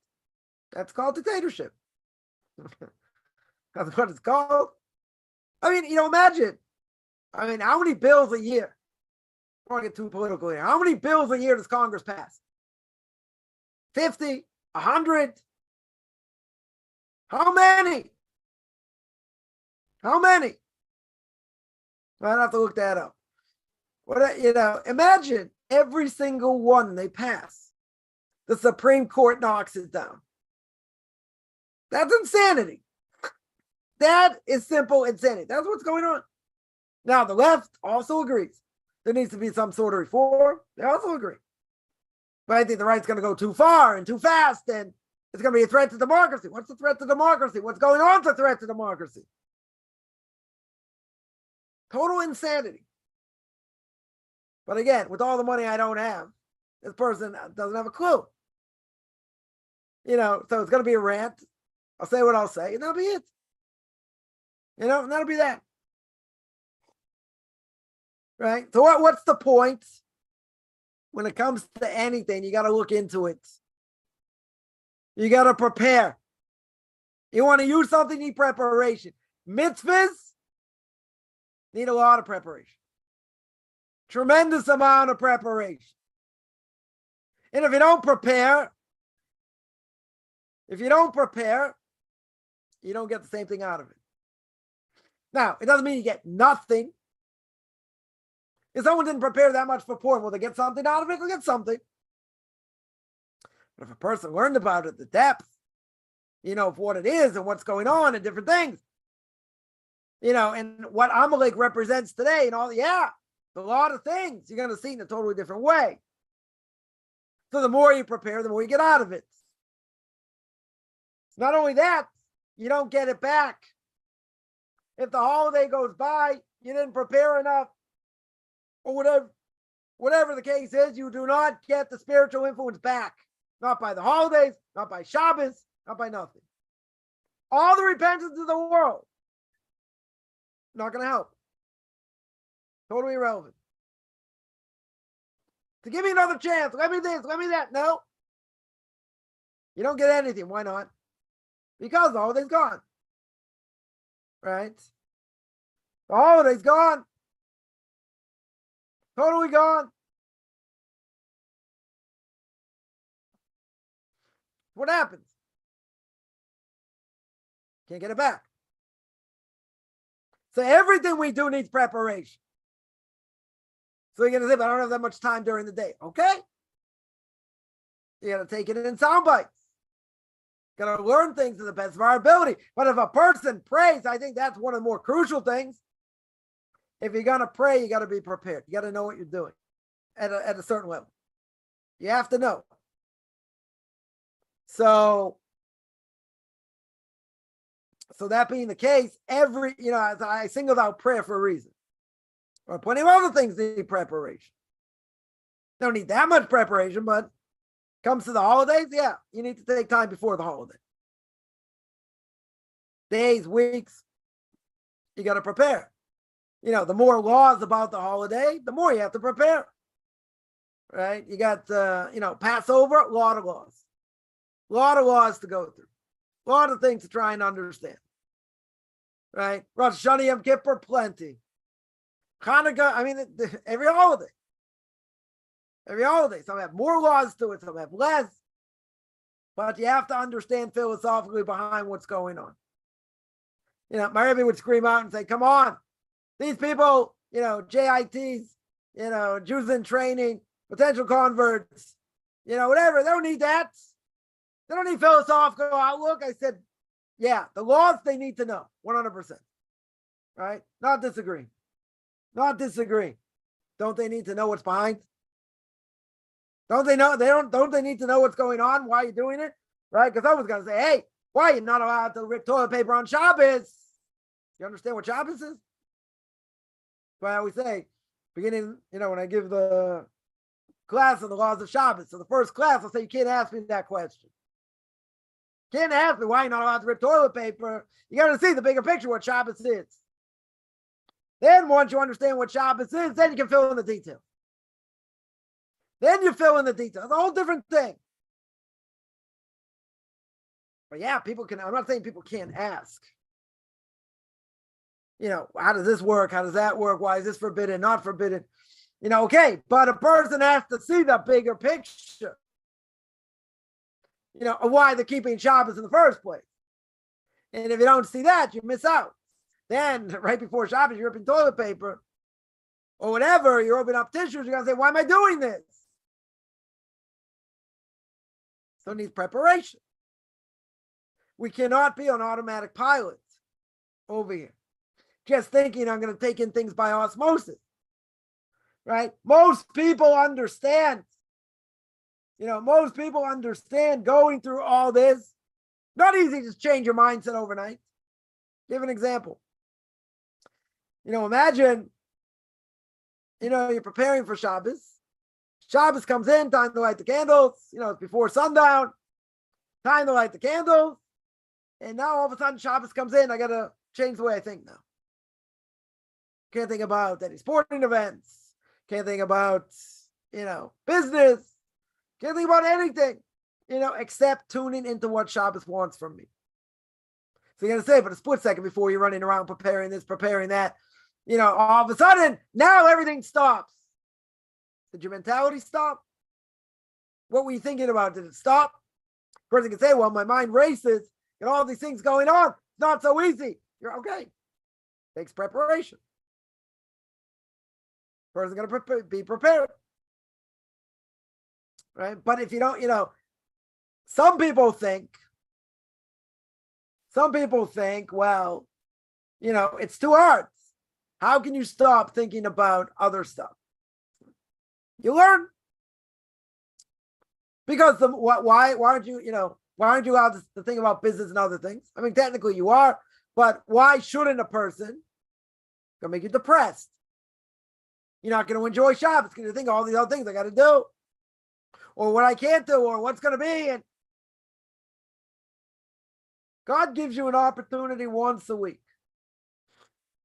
That's called dictatorship. That's what it's called. I mean, imagine. How many bills a year? I don't want to get too political here. How many bills a year does Congress pass? 50? 100? How many? How many? I'd have to look that up. Imagine every single one they pass. The Supreme Court knocks it down. That's insanity. That is simple insanity. That's what's going on. Now, the left also agrees. There needs to be some sort of reform. They also agree. But I think the right's going to go too far and too fast, and it's going to be a threat to democracy. What's the threat to democracy? What's going on to threat to democracy? Total insanity. But again, with all the money I don't have, this person doesn't have a clue. So it's going to be a rant. I'll say what I'll say, and that'll be it. And that'll be that. Right? So what's the point? When it comes to anything, you got to look into it. You got to prepare. You want to use something, you need preparation. Mitzvahs need a lot of preparation. Tremendous amount of preparation. And if you don't prepare, you don't get the same thing out of it. Now, it doesn't mean you get nothing. If someone didn't prepare that much for Purim, will they get something out of it? They'll get something. But if a person learned about it, the depth, of what it is and what's going on and different things, and what Amalek represents today and all, a lot of things you're going to see in a totally different way. So the more you prepare, the more you get out of it. Not only that, you don't get it back. If the holiday goes by, you didn't prepare enough, or whatever the case is, you do not get the spiritual influence back. Not by the holidays, not by Shabbos, not by nothing. All the repentance of the world, not going to help. Totally irrelevant. To give me another chance, let me this, let me that. No. You don't get anything. Why not? Because the holiday's gone. Right? The holiday's gone. Totally gone. What happens? Can't get it back. So everything we do needs preparation. So you're going to say, but I don't have that much time during the day. Okay. You got to take it in sound bites. Got to learn things to the best of our ability. But if a person prays, I think that's one of the more crucial things. If you're going to pray, you got to be prepared. You got to know what you're doing at a certain level. You have to know. So that being the case, I singled out prayer for a reason. Or plenty of other things need preparation. Don't need that much preparation, but comes to the holidays, you need to take time before the holiday. Days, weeks, you got to prepare. The more laws about the holiday, the more you have to prepare. Right? You got, Passover, a lot of laws. A lot of laws to go through. A lot of things to try and understand. Right? Rosh Hashanah, Yom Kippur, plenty. Hanukkah, every holiday. Every holiday. Some have more laws to it, some have less. But you have to understand philosophically behind what's going on. My Rebbe would scream out and say, come on, these people, JITs, Jews in training, potential converts, whatever, they don't need that. They don't need philosophical outlook. I said, the laws they need to know, 100%. Right? Not disagree. Not disagree. Don't they need to know what's behind? Don't they know? Don't they need to know what's going on? Why are you doing it? Right? Because someone's going to say, hey, why are you not allowed to rip toilet paper on Shabbos? You understand what Shabbos is? Well, I always say, beginning, when I give the class on the laws of Shabbos, so the first class, I'll say, you can't ask me that question. You can't ask me why you're not allowed to rip toilet paper. You got to see the bigger picture, what Shabbos is. Then once you understand what Shabbos is, then you can fill in the details. Then you fill in the details. It's a whole different thing. But I'm not saying people can't ask. How does this work? How does that work? Why is this forbidden, not forbidden? Okay, but a person has to see the bigger picture. Of why they're keeping Shabbos in the first place. And if you don't see that, you miss out. Then, right before Shabbos, you're ripping toilet paper or whatever, you're opening up tissues, you're going to say, why am I doing this? So it needs preparation. We cannot be on automatic pilot over here. Just thinking I'm going to take in things by osmosis. Right? Most people understand. Most people understand going through all this. Not easy to just change your mindset overnight. Give an example. Imagine, you're preparing for Shabbos. Shabbos comes in, time to light the candles. It's before sundown. Time to light the candles. And now all of a sudden Shabbos comes in. I got to change the way I think now. Can't think about any sporting events. Can't think about, business. Can't think about anything, except tuning into what Shabbos wants from me. So you're going to say, but a split second before you're running around preparing this, preparing that, all of a sudden, now everything stops. Did your mentality stop? What were you thinking about? Did it stop? Person can say, well, my mind races and all these things going on. It's not so easy. You're okay. Takes preparation. Person's going to be prepared. Right? But if you don't, some people think, well, it's too hard. How can you stop thinking about other stuff? You learn. Because why aren't you allowed to think about business and other things? I mean, technically you are, but why shouldn't a person gonna make you depressed? You're not gonna enjoy Shabbos because you think all these other things I gotta do, or what I can't do, or what's gonna be. And God gives you an opportunity once a week.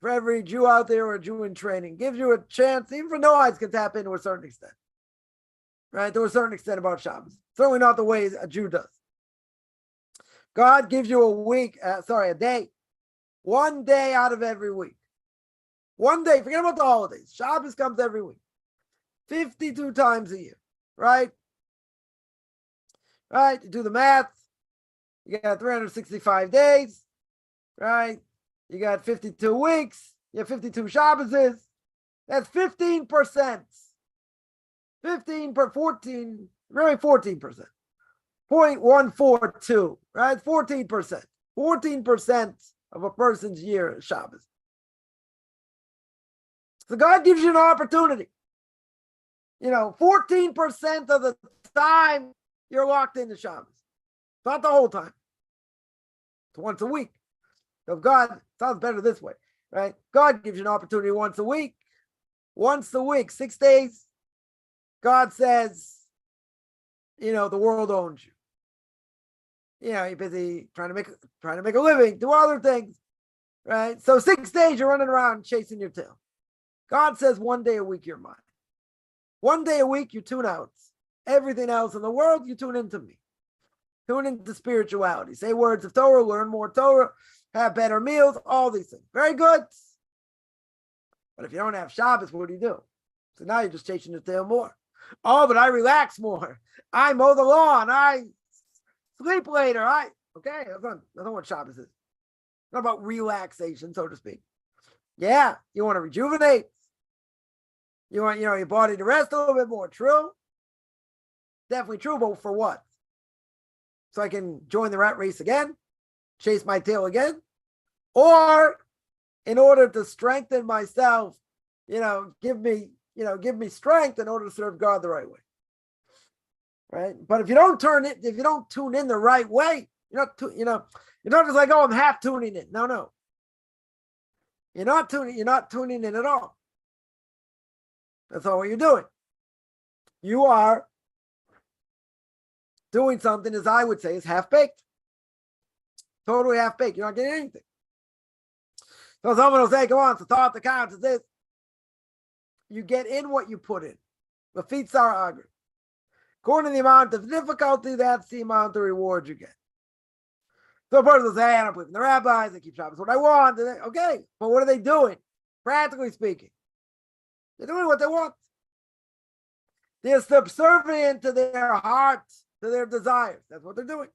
For every Jew out there or a Jew in training, gives you a chance, even for no eyes can tap into a certain extent. Right, to a certain extent about Shabbos. Certainly not the way a Jew does. God gives you a day. One day out of every week. One day, forget about the holidays. Shabbos comes every week. 52 times a year, right? Right, you do the math. You got 365 days, right? You got 52 weeks. You have 52 Shabboses. That's 15%. 14%, 0.142, right? 14%. 14% of a person's year is Shabbos. So God gives you an opportunity. 14% of the time you're locked into Shabbos. Not the whole time. It's once a week. So God, sounds better this way, right? God gives you an opportunity once a week. Once a week, 6 days. God says, the world owns you. You're busy trying to make a living, do other things, right? So 6 days you're running around chasing your tail. God says 1 day a week you're mine. 1 day a week you tune out. Everything else in the world, you tune into me. Tune into spirituality. Say words of Torah, learn more Torah, have better meals, all these things. Very good. But if you don't have Shabbos, what do? So now you're just chasing your tail more. Oh, but I relax more. I mow the lawn. I sleep later. Okay, that's not what Shabbos is. It's not about relaxation, so to speak. Yeah, you want to rejuvenate. You want, your body to rest a little bit more. True. Definitely true, but for what? So I can join the rat race again? Chase my tail again? Or in order to strengthen myself, give me strength in order to serve God the right way. Right? But if you don't tune in the right way, you're not just like, oh, I'm half tuning in. No. You're not tuning in at all. That's all what you're doing. You are doing something, as I would say, is half-baked. Totally half-baked. You're not getting anything. So someone will say, go on, so thought the counts is this. You get in what you put in. The feats are argued. According to the amount of difficulty, that's the amount of reward you get. So a person will say, I don't believe in the rabbis, I keep Shabbos what I want. Okay, but what are they doing? Practically speaking, they're doing what they want. They're subservient to their hearts, to their desires. That's what they're doing.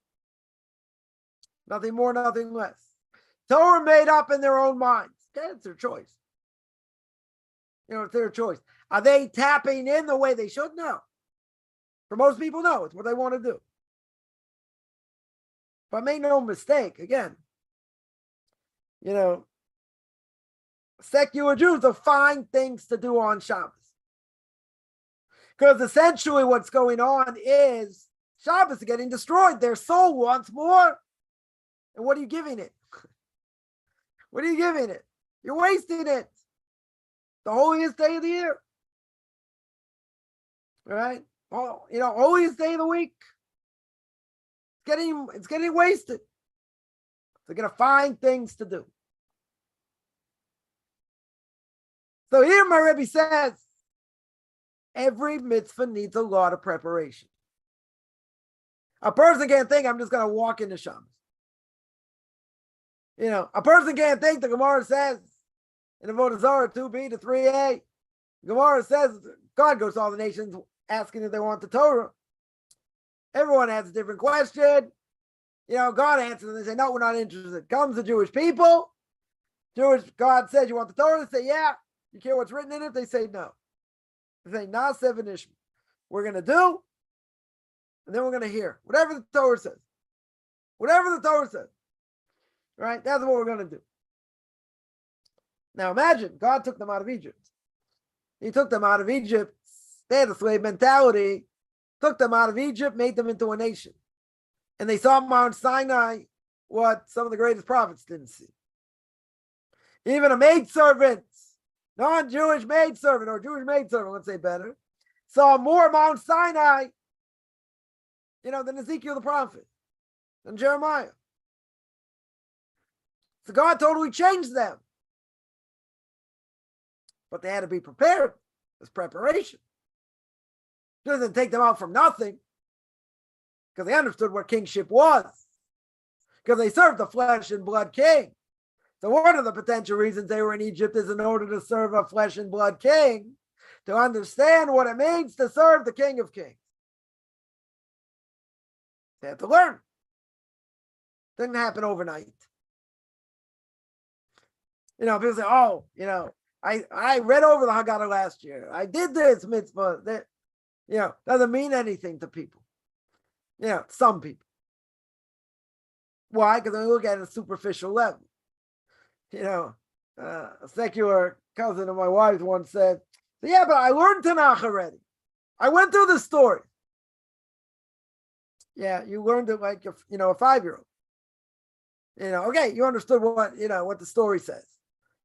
Nothing more, nothing less. Torah made up in their own minds. Okay, it's their choice. It's their choice. Are they tapping in the way they should? No. For most people, no. It's what they want to do. But make no mistake, again, secular Jews will find things to do on Shabbos. Because essentially what's going on is Shabbos is getting destroyed. Their soul wants more. And what are you giving it? What are you giving it? You're wasting it. The holiest day of the year. Right? Oh, holiest day of the week. It's getting wasted. They're going to find things to do. So here my Rebbe says, every mitzvah needs a lot of preparation. A person can't think, I'm just going to walk into Shabbos. A person can't think. The Gemara says in the Avodah Zarah 2b to 3a, Gemara says God goes to all the nations asking if they want the Torah. Everyone has a different question. God answers and they say, no, we're not interested. Comes the Jewish people. God says, you want the Torah? They say, yeah. You care what's written in it? They say, no. They say, nah, seven ishma. We're going to do, and then we're going to hear whatever the Torah says. Whatever the Torah says. Right? That's what we're going to do. Now imagine, God took them out of Egypt. He took them out of Egypt. They had a slave mentality. Took them out of Egypt, made them into a nation. And they saw Mount Sinai, what some of the greatest prophets didn't see. Even a maidservant, non-Jewish maidservant, or Jewish maidservant, let's say better, saw more Mount Sinai, than Ezekiel the prophet, than Jeremiah. So God totally changed them. But they had to be prepared. There's preparation. It doesn't take them out from nothing, because they understood what kingship was, because they served the flesh and blood king. So one of the potential reasons they were in Egypt is in order to serve a flesh and blood king, to understand what it means to serve the King of Kings. They had to learn. Didn't happen overnight. People say, oh, I read over the Haggadah last year. I did this mitzvah. That, doesn't mean anything to people. Some people. Why? Because they look at it at a superficial level. A secular cousin of my wife's once said, yeah, but I learned Tanakh already. I went through the story. Yeah, you learned it like a 5-year-old. Okay, you understood what the story says.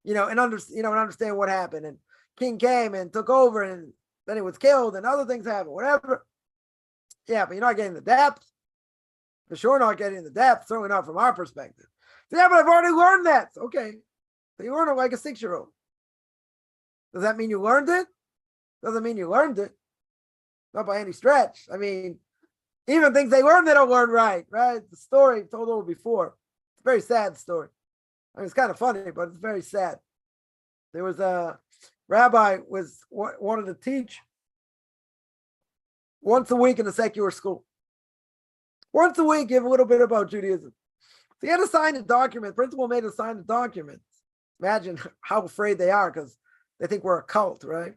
And understand what happened. And king came and took over, and then he was killed, and other things happened, whatever. Yeah, but you're not getting the depth. For sure not getting the depth, certainly not from our perspective. Yeah, but I've already learned that. Okay. So you learn it like a 6-year-old. Does that mean you learned it? Doesn't mean you learned it. Not by any stretch. I mean, even things they learn, they don't learn right? The story told over before. It's a very sad story. I mean, it's kind of funny, but it's very sad. There was a rabbi wanted to teach once a week in a secular school. Once a week, give a little bit about Judaism. So he had to sign a document. Principal made us sign a document. Imagine how afraid they are, because they think we're a cult, right?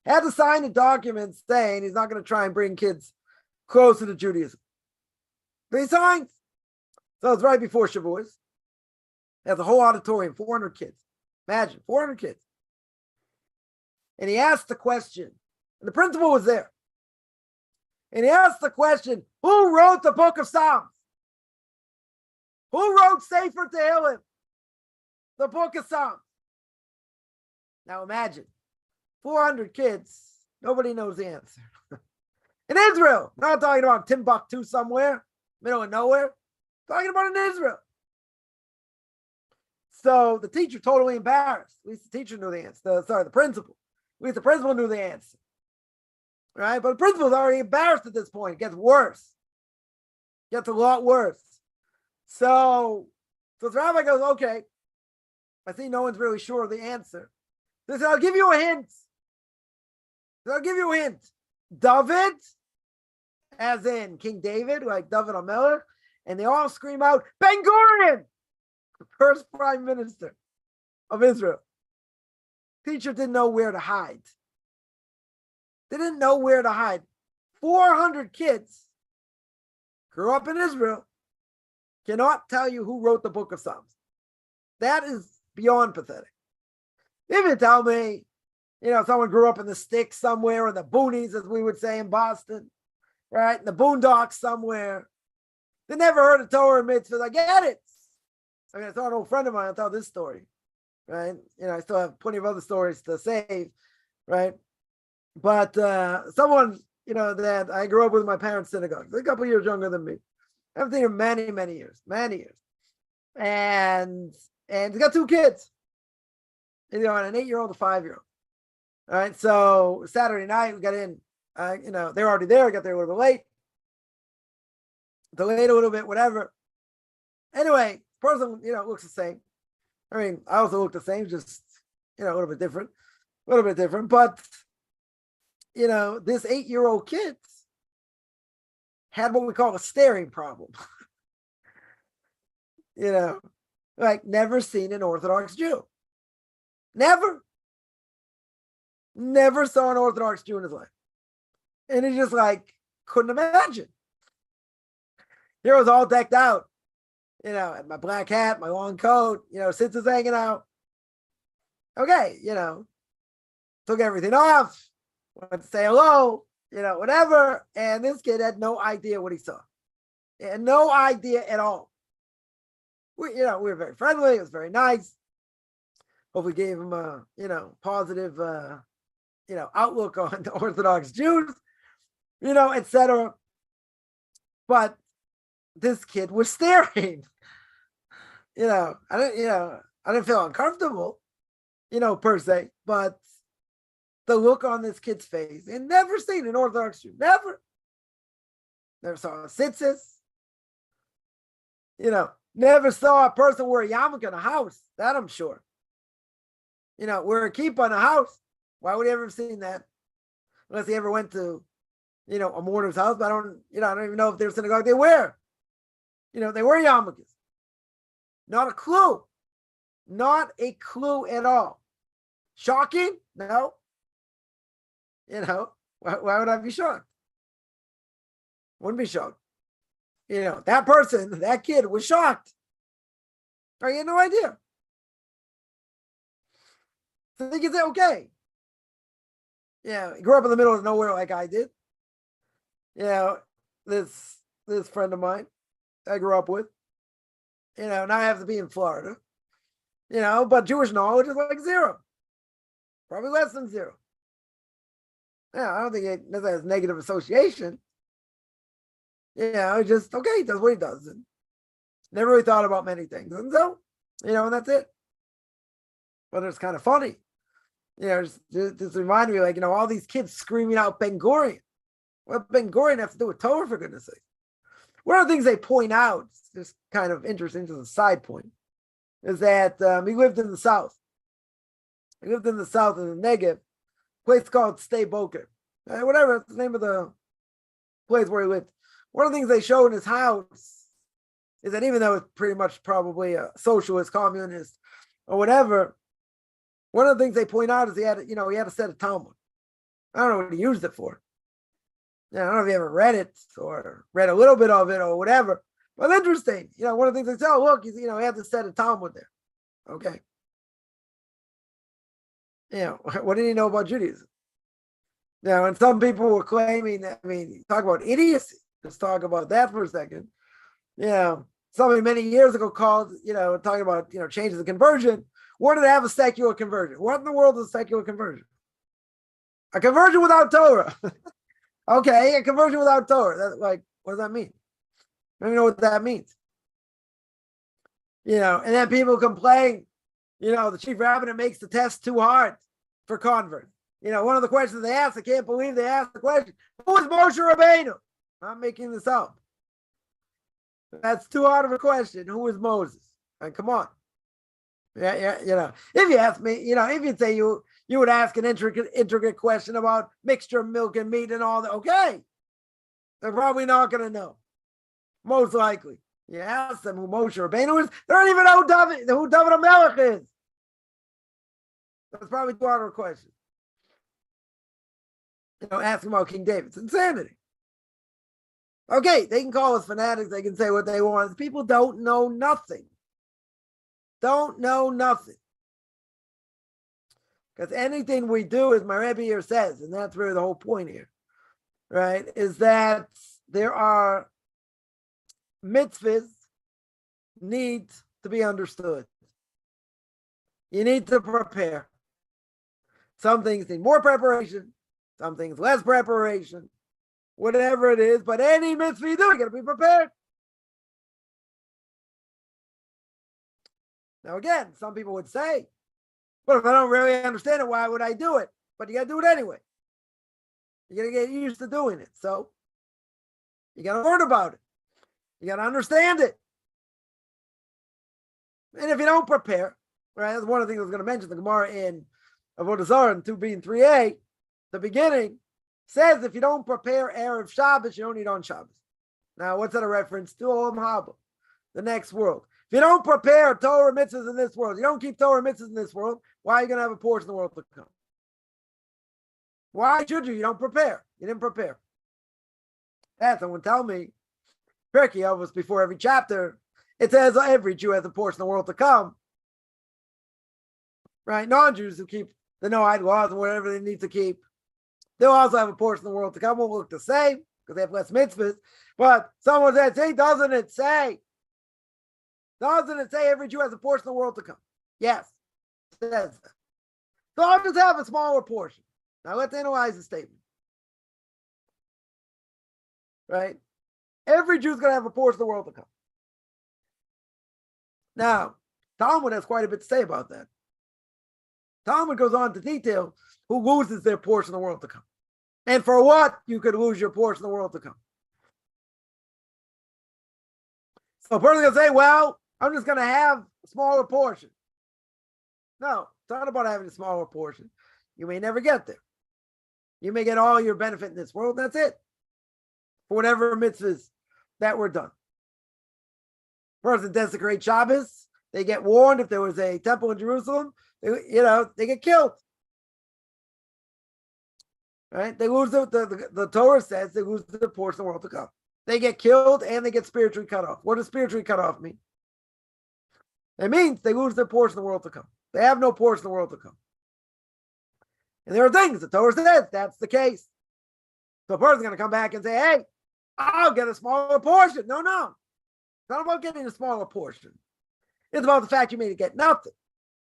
Had to sign a document saying he's not going to try and bring kids closer to Judaism. But he signed. So it's right before Shavuos. Has a whole auditorium, 400 kids. Imagine, 400 kids. And he asked the question, and the principal was there. And he asked the question, who wrote the book of Psalms? Who wrote Sefer Tehillim? The book of Psalms. Now imagine, 400 kids, nobody knows the answer. In Israel, not talking about Timbuktu somewhere, middle of nowhere, talking about in Israel. So the teacher totally embarrassed. At least the teacher knew the answer. The principal. At least the principal knew the answer. Right? But the principal's already embarrassed at this point. It gets worse. It gets a lot worse. So the rabbi goes, okay, I see no one's really sure of the answer. He said, I'll give you a hint. David, as in King David, like David HaMelech, and they all scream out, Ben Gurion, first prime minister of Israel. Teacher didn't know where to hide. They didn't know where to hide. 400 kids grew up in Israel, cannot tell you who wrote the book of Psalms. That is beyond pathetic. If you tell me, someone grew up in the sticks somewhere, or the boonies, as we would say in Boston, right? In the boondocks somewhere. They never heard of Torah and mitzvahs. I get it. I mean, I saw an old friend of mine, I'll tell this story, right? I still have plenty of other stories to save, right? But someone, that I grew up with in my parents' synagogue, a couple of years younger than me. I've been here many years. And he's got 2 kids. An 8-year-old, a 5-year-old. All right, so Saturday night we got in. They were already there. I got there a little bit late. Delayed a little bit, whatever. Anyway, person, looks the same. I mean, I also look the same, just, a little bit different. But, this 8-year-old kid had what we call a staring problem. Like never seen an Orthodox Jew. Never saw an Orthodox Jew in his life. And he just like couldn't imagine. Here I was all decked out, and my black hat, my long coat, sisters hanging out. Okay, took everything off, went to say hello, whatever. And this kid had no idea what he saw. He had no idea at all. We were very friendly. It was very nice. Hopefully gave him a, positive, outlook on the Orthodox Jews, etc. But this kid was staring. I didn't feel uncomfortable, per se, but the look on this kid's face, and never seen an Orthodox Jew, never saw a tzitzis, never saw a person wear a yarmulke in a house. That I'm sure. Wear a kippah in a house. Why would he ever have seen that? Unless he ever went to, a mourner's house. But I don't even know if there's synagogue they wear. They wear yarmulkes. Not a clue. Not a clue at all. Shocking? No. Why would I be shocked? Wouldn't be shocked. That person, that kid was shocked. I had no idea. So they can say, okay. He grew up in the middle of nowhere like I did. This friend of mine I grew up with. Now I have to be in Florida. But Jewish knowledge is like zero. Probably less than zero. I don't think it necessarily has negative association. Just, okay, he does what he does. And never really thought about many things. And so, and that's it. But it's kind of funny. Just reminded me, like, all these kids screaming out Ben Gurion. What Ben Gurion have to do with Torah, for goodness sake? One of the things they point out, just kind of interesting, as a side point, is that he lived in the South. He lived in the South, in the Negev, a place called Sde Boker. Whatever, that's the name of the place where he lived. One of the things they show in his house is that even though it's pretty much probably a socialist, communist, or whatever, one of the things they point out is he had a set of Talmud. I don't know what he used it for. I don't know if he ever read it or read a little bit of it or whatever. But interesting. One of the things they say, oh, look, he had a set of Talmud there. Okay. What did he know about Judaism? And some people were claiming that, talk about idiocy. Let's talk about that for a second. Somebody many years ago called, talking about, changes in conversion. Wanted to have a secular conversion. What in the world is a secular conversion? A conversion without Torah. Okay, a conversion without Torah. What does that mean? I don't even know what that means. And then people complain, the chief rabbinate makes the test too hard for converts. One of the questions they asked, I can't believe they asked the question, who is Moshe Rabbeinu? I'm making this up. That's too hard of a question. Who is Moses? Come on. If you ask me, if you say you would ask an intricate question about mixture of milk and meat and all that, okay. They're probably not going to know. Most likely. You ask them who Moshe Rabbeinu is, they don't even know who David HaMelech is. That's probably too hard of a question. Ask them about King David. It's insanity. Okay, they can call us fanatics. They can say what they want. People don't know nothing. Don't know nothing. Because anything we do, as my Rebbe here says, and that's really the whole point here, right, is that there are mitzvahs need to be understood. You need to prepare. Some things need more preparation, some things less preparation, whatever it is, but any mitzvah you do, you got to be prepared. Now, again, some people would say, but if I don't really understand it, why would I do it? But you got to do it anyway. You got to get used to doing it. So you got to learn about it. You got to understand it. And if you don't prepare, right, that's one of the things I was going to mention. The Gemara in Avodah Zarah in 2b and 3a, the beginning says if you don't prepare Erev Shabbos, you don't eat on Shabbos. Now, what's that a reference to? Olam Haba, the next world. If you don't prepare Torah mitzvahs in this world, you don't keep Torah mitzvahs in this world, why are you going to have a portion of the world to come? Why should you? You don't prepare. You didn't prepare. And someone tell me, Pirkei Avos before every chapter, it says every Jew has a portion of the world to come. Right? Non-Jews who keep the no-idol laws and whatever they need to keep, they'll also have a portion of the world to come. Won't look the same because they have less mitzvahs. But someone said, see, doesn't it say every Jew has a portion of the world to come? Yes, it says that. So I'll just have a smaller portion. Now let's analyze the statement. Right? Every Jew's going to have a portion of the world to come. Now, Talmud has quite a bit to say about that. Talmud goes on to detail who loses their portion of the world to come. And for what you could lose your portion of the world to come. So a person can say, well, I'm just going to have a smaller portion. No, it's not about having a smaller portion. You may never get there. You may get all your benefit in this world. That's it. For whatever mitzvahs that were done. Person desecrates Shabbos. They get warned if there was a temple in Jerusalem. They get killed. Right? They lose the Torah says they lose the portion of the world to come. They get killed and they get spiritually cut off. What does spiritually cut off mean? It means they lose their portion of the world to come. They have no portion of the world to come. And there are things the Torah says that's the case. So a person's going to come back and say, hey, I'll get a smaller portion. No. It's not about getting a smaller portion. It's about the fact you may get nothing.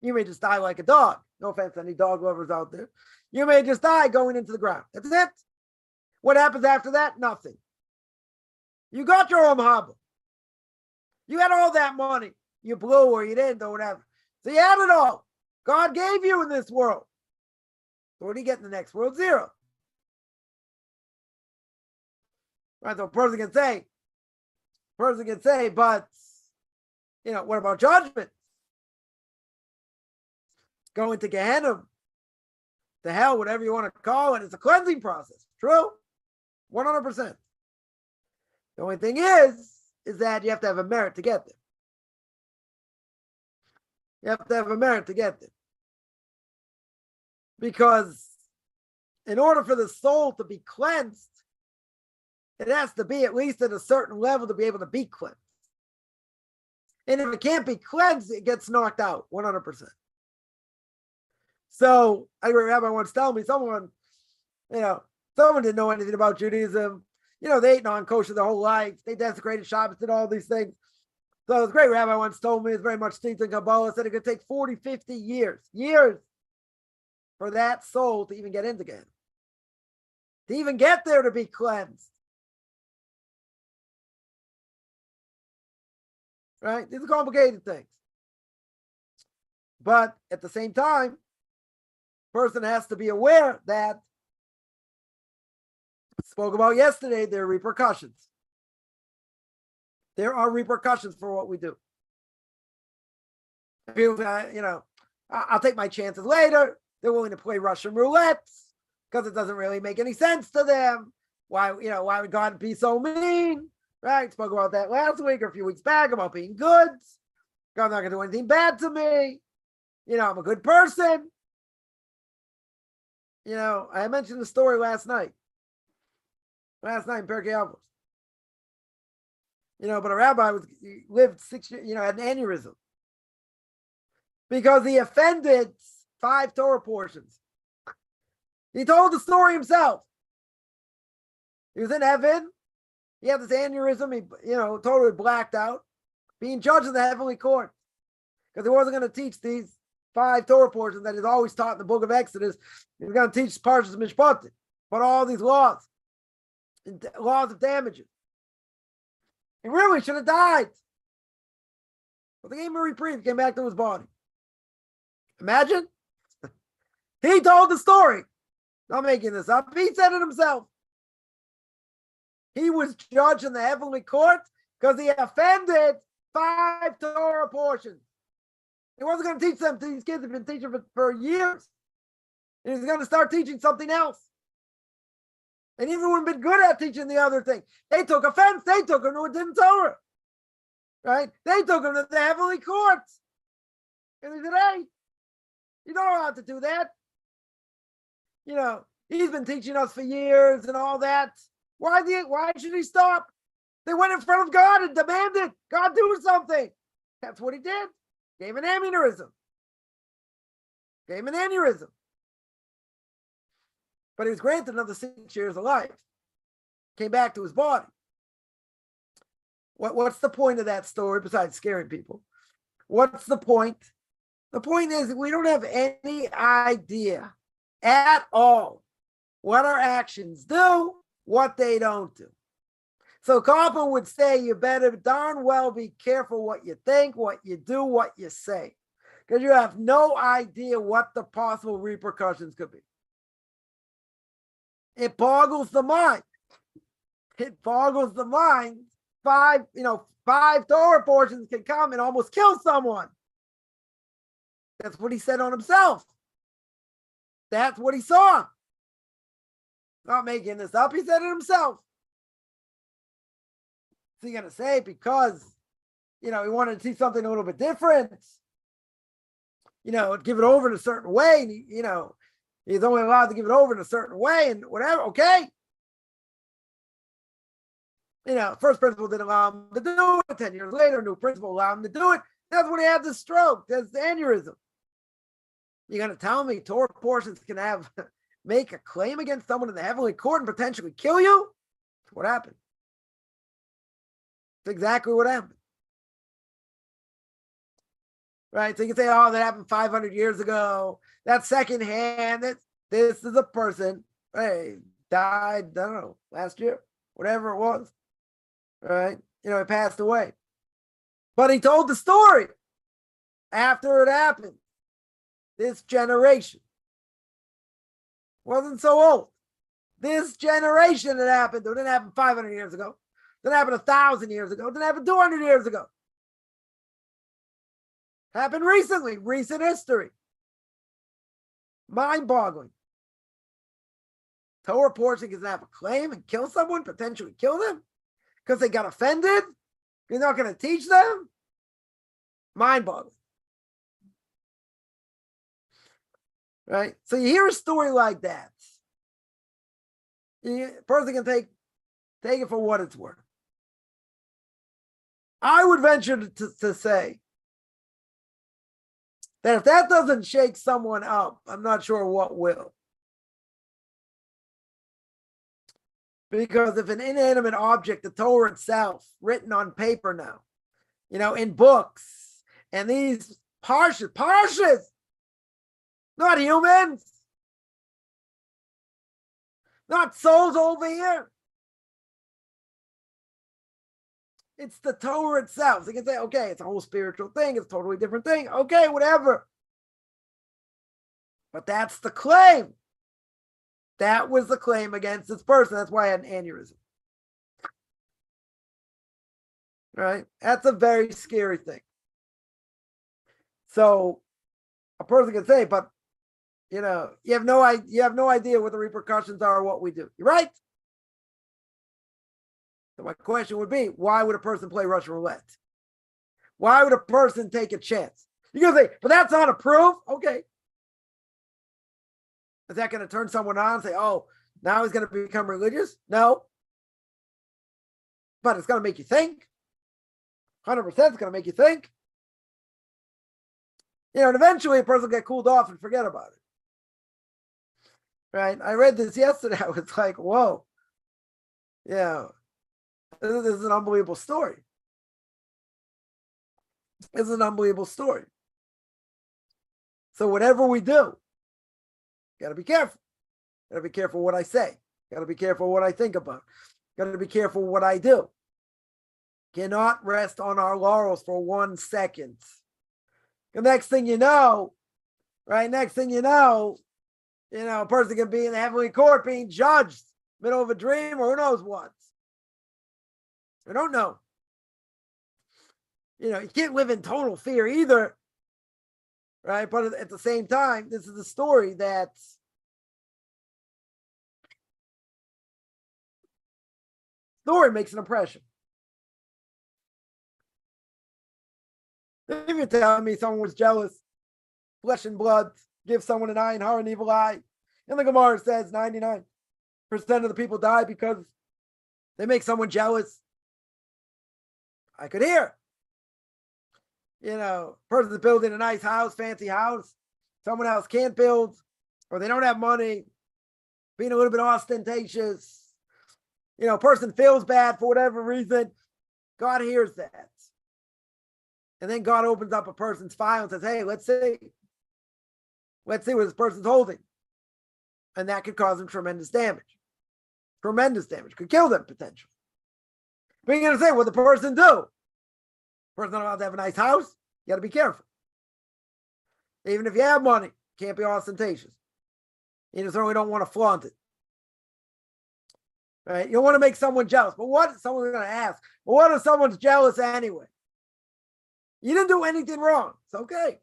You may just die like a dog. No offense to any dog lovers out there. You may just die going into the ground. That's it. What happens after that? Nothing. You got your Olam Haba. You had all that money. You blew or you didn't or whatever. So you had it all. God gave you in this world. So what do you get in the next world? Zero. Right? So a person can say, but, what about judgment? Going to Gehenna, to hell, whatever you want to call it, it's a cleansing process. True? 100%. The only thing is that you have to have a merit to get there. You have to have a merit to get there. Because in order for the soul to be cleansed, it has to be at least at a certain level to be able to be cleansed. And if it can't be cleansed, it gets knocked out 100%. So I remember Rabbi once telling me someone didn't know anything about Judaism. They ate non-kosher their whole life. They desecrated Shabbos, did all these things. So this great rabbi once told me, it's very much steeped in Kabbalah, said it could take 40, 50 years for that soul to even get into Gehenna. To even get there to be cleansed. Right? These are complicated things. But at the same time, person has to be aware that, spoke about yesterday, there are repercussions. There are repercussions for what we do. People, I'll take my chances later. They're willing to play Russian roulette because it doesn't really make any sense to them. Why would God be so mean? Right? Spoke about that last week or a few weeks back about being good. God's not going to do anything bad to me. I'm a good person. I mentioned the story last night. Last night in Pirkei Avos. But a rabbi lived 6 years, had an aneurysm. Because he offended 5 Torah portions. He told the story himself. He was in heaven. He had this aneurysm. He, totally blacked out. Being judged in the heavenly court. Because he wasn't going to teach these 5 Torah portions that he's always taught in the book of Exodus. He was going to teach Parshas Mishpatim. But all these laws of damages. He really should have died. But they gave him a reprieve. He came back to his body. Imagine. He told the story. Not making this up. He said it himself. He was judged in the heavenly court because he offended 5 Torah portions. He wasn't going to teach them. These kids have been teaching for years. And he's going to start teaching something else. And even when been good at teaching the other thing, they took offense. They took him to a din Torah. Right? They took him to the heavenly courts. And he said, hey, you don't know how to do that. He's been teaching us for years and all that. Why should he stop? They went in front of God and demanded, God, do something. That's what he did. Gave an aneurysm. But he was granted another 6 years of life. Came back to his body. What's the point of that story besides scaring people? What's the point? The point is that we don't have any idea at all what our actions do, what they don't do. So Kaufman would say you better darn well be careful what you think, what you do, what you say, because you have no idea what the possible repercussions could be. It boggles the mind. Five Torah portions can come and almost kill someone. That's what he said on himself. That's what he saw. Not making this up. He said it himself. So you're going to say because, he wanted to see something a little bit different, give it over in a certain way. He's only allowed to give it over in a certain way and whatever. Okay. First principle didn't allow him to do it. 10 years later, new principle allowed him to do it. That's when he had the stroke. That's the aneurysm. You're going to tell me Torah portions can make a claim against someone in the heavenly court and potentially kill you? What happened? It's exactly what happened. Right? So you can say, oh, that happened 500 years ago. That's secondhand. This is a person, hey, died, I don't know, last year, whatever it was. Right? He passed away. But he told the story after it happened. This generation wasn't so old. This generation that happened, it didn't happen 500 years ago. It didn't happen 1,000 years ago. It didn't happen 200 years ago. Happened recently, recent history. Mind-boggling. Torah portion can have a claim and kill someone, potentially kill them, because they got offended. You're not going to teach them. Mind-boggling. Right? So you hear a story like that. A person can take it for what it's worth. I would venture to say that if that doesn't shake someone up, I'm not sure what will. Because if an inanimate object, the Torah itself, written on paper now, in books, and these parshas, not humans, not souls over here. It's the Torah itself. So you can say, okay, it's a whole spiritual thing. It's a totally different thing. Okay, whatever. But that's the claim. That was the claim against this person. That's why I had an aneurysm. Right? That's a very scary thing. So a person can say, but you have no idea what the repercussions are or what we do. You're right. So my question would be, why would a person play Russian roulette? Why would a person take a chance? You're going to say, but that's not a proof. Okay. Is that going to turn someone on and say, oh, now he's going to become religious? No. But it's going to make you think. 100% it's going to make you think. And eventually a person will get cooled off and forget about it. Right? I read this yesterday. I was like, whoa. Yeah. This is an unbelievable story. It's an unbelievable story. So whatever we do, got to be careful. Got to be careful what I say. Got to be careful what I think about. Got to be careful what I do. Cannot rest on our laurels for 1 second. The next thing you know, right? Next thing you know, a person can be in the heavenly court being judged, middle of a dream, or who knows what. I don't know. You can't live in total fear either. right? But at the same time, this is a story that makes an impression. If you're telling me someone was jealous, flesh and blood, give someone an eye and heart an evil eye, and the Gemara says 99% of the people die because they make someone jealous, I could hear. Person's building a nice house, fancy house, someone else can't build, or they don't have money, being a little bit ostentatious. Person feels bad for whatever reason. God hears that. And then God opens up a person's file and says, hey, let's see what this person's holding. And that could cause them tremendous damage. Tremendous damage. Could kill them potentially. But you're going to say, what the person do? Person's not allowed to have a nice house. You got to be careful. Even if you have money, can't be ostentatious. You certainly don't want to flaunt it. Right? You don't want to make someone jealous. But what? Someone's going to ask, well, what if someone's jealous anyway? You didn't do anything wrong. It's okay.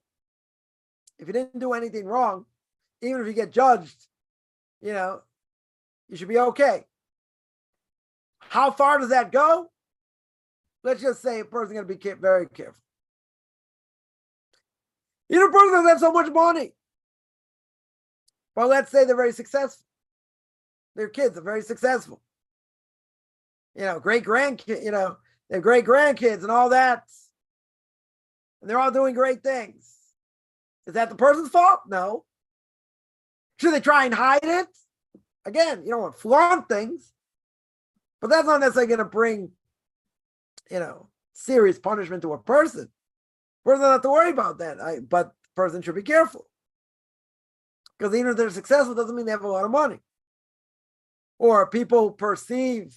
If you didn't do anything wrong, even if you get judged, you should be okay. How far does that go? Let's just say a person's going to be very careful. A person doesn't have so much money. But let's say they're very successful. Their kids are very successful. Great grandkids, they're great grandkids and all that. And they're all doing great things. Is that the person's fault? No. Should they try and hide it? Again, you don't want to flaunt things. But that's not necessarily going to bring, serious punishment to a person. Person doesn't have to worry about that. But the person should be careful. Because even if they're successful, doesn't mean they have a lot of money. Or people perceive,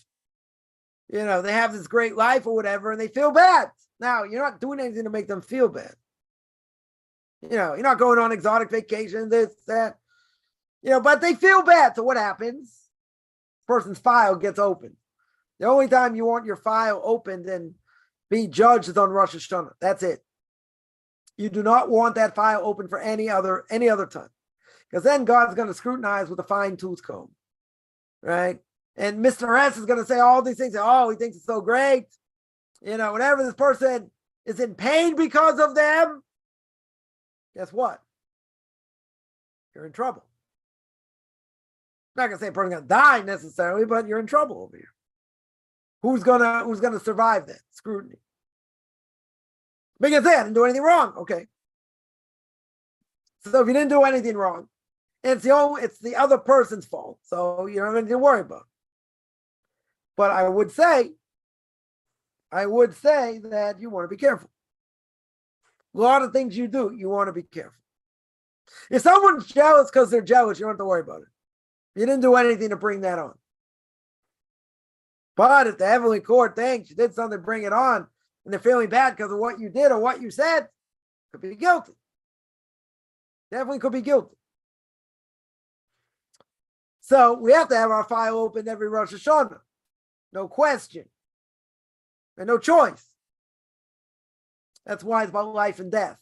they have this great life or whatever, and they feel bad. Now, you're not doing anything to make them feel bad. You're not going on exotic vacations, this, that. But they feel bad. So what happens? Person's file gets opened. The only time you want your file opened and be judged is on Rosh Hashanah. That's it. You do not want that file open for any other time. Because then God's going to scrutinize with a fine-tooth comb. Right? And Mr. S is going to say all these things. Oh, he thinks it's so great. Whenever this person is in pain because of them, guess what? You're in trouble. I'm not going to say a person's going to die necessarily, but you're in trouble over here. Who's gonna survive that scrutiny? Because I didn't do anything wrong. Okay. So if you didn't do anything wrong, it's the other person's fault. So you don't have anything to worry about. But I would say that you want to be careful. A lot of things you do, you want to be careful. If someone's jealous because they're jealous, you don't have to worry about it. You didn't do anything to bring that on. But if the heavenly court thinks you did something to bring it on, and they're feeling bad because of what you did or what you said, could be guilty. Definitely could be guilty. So we have to have our file open every Rosh Hashanah. No question. And no choice. That's why it's about life and death.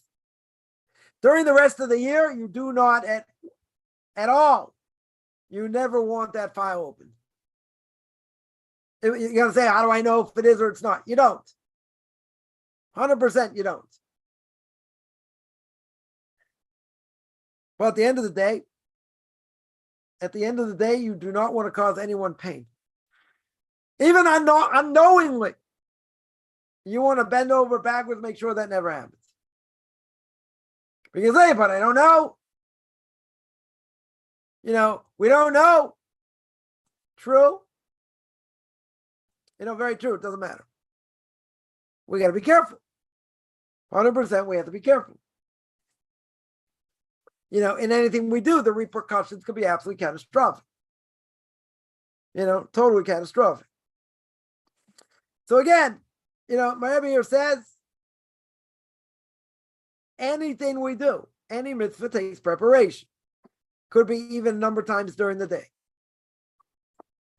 During the rest of the year, you do not at all. You never want that file open. You're going to say, how do I know if it is or it's not? You don't. 100% you don't. But at the end of the day, you do not want to cause anyone pain. Even unknowingly, you want to bend over backwards, make sure that never happens. Because, hey, but I don't know. We don't know. True. Very true. It doesn't matter. We got to be careful. 100% we have to be careful. In anything we do, the repercussions could be absolutely catastrophic. Totally catastrophic. So again, my Rebbe here says, anything we do, any mitzvah takes preparation. Could be even a number of times during the day.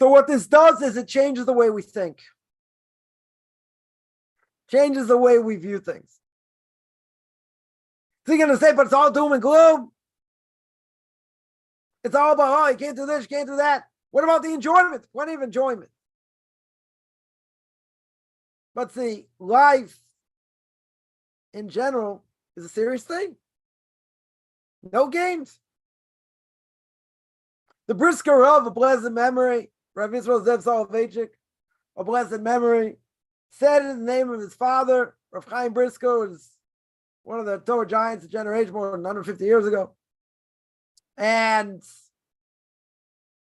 So what this does is it changes the way we think. Changes the way we view things. Is he going to say, but it's all doom and gloom? It's all about, oh, you can't do this, you can't do that. What about the enjoyment? Plenty of enjoyment. But see, life in general is a serious thing. No games. The Brisker of a blessed memory, Rav Yisrael Zev Soloveitchik, a blessed memory, said in the name of his father, Rav Chaim Brisker, was one of the Torah giants of generation more than 150 years ago. And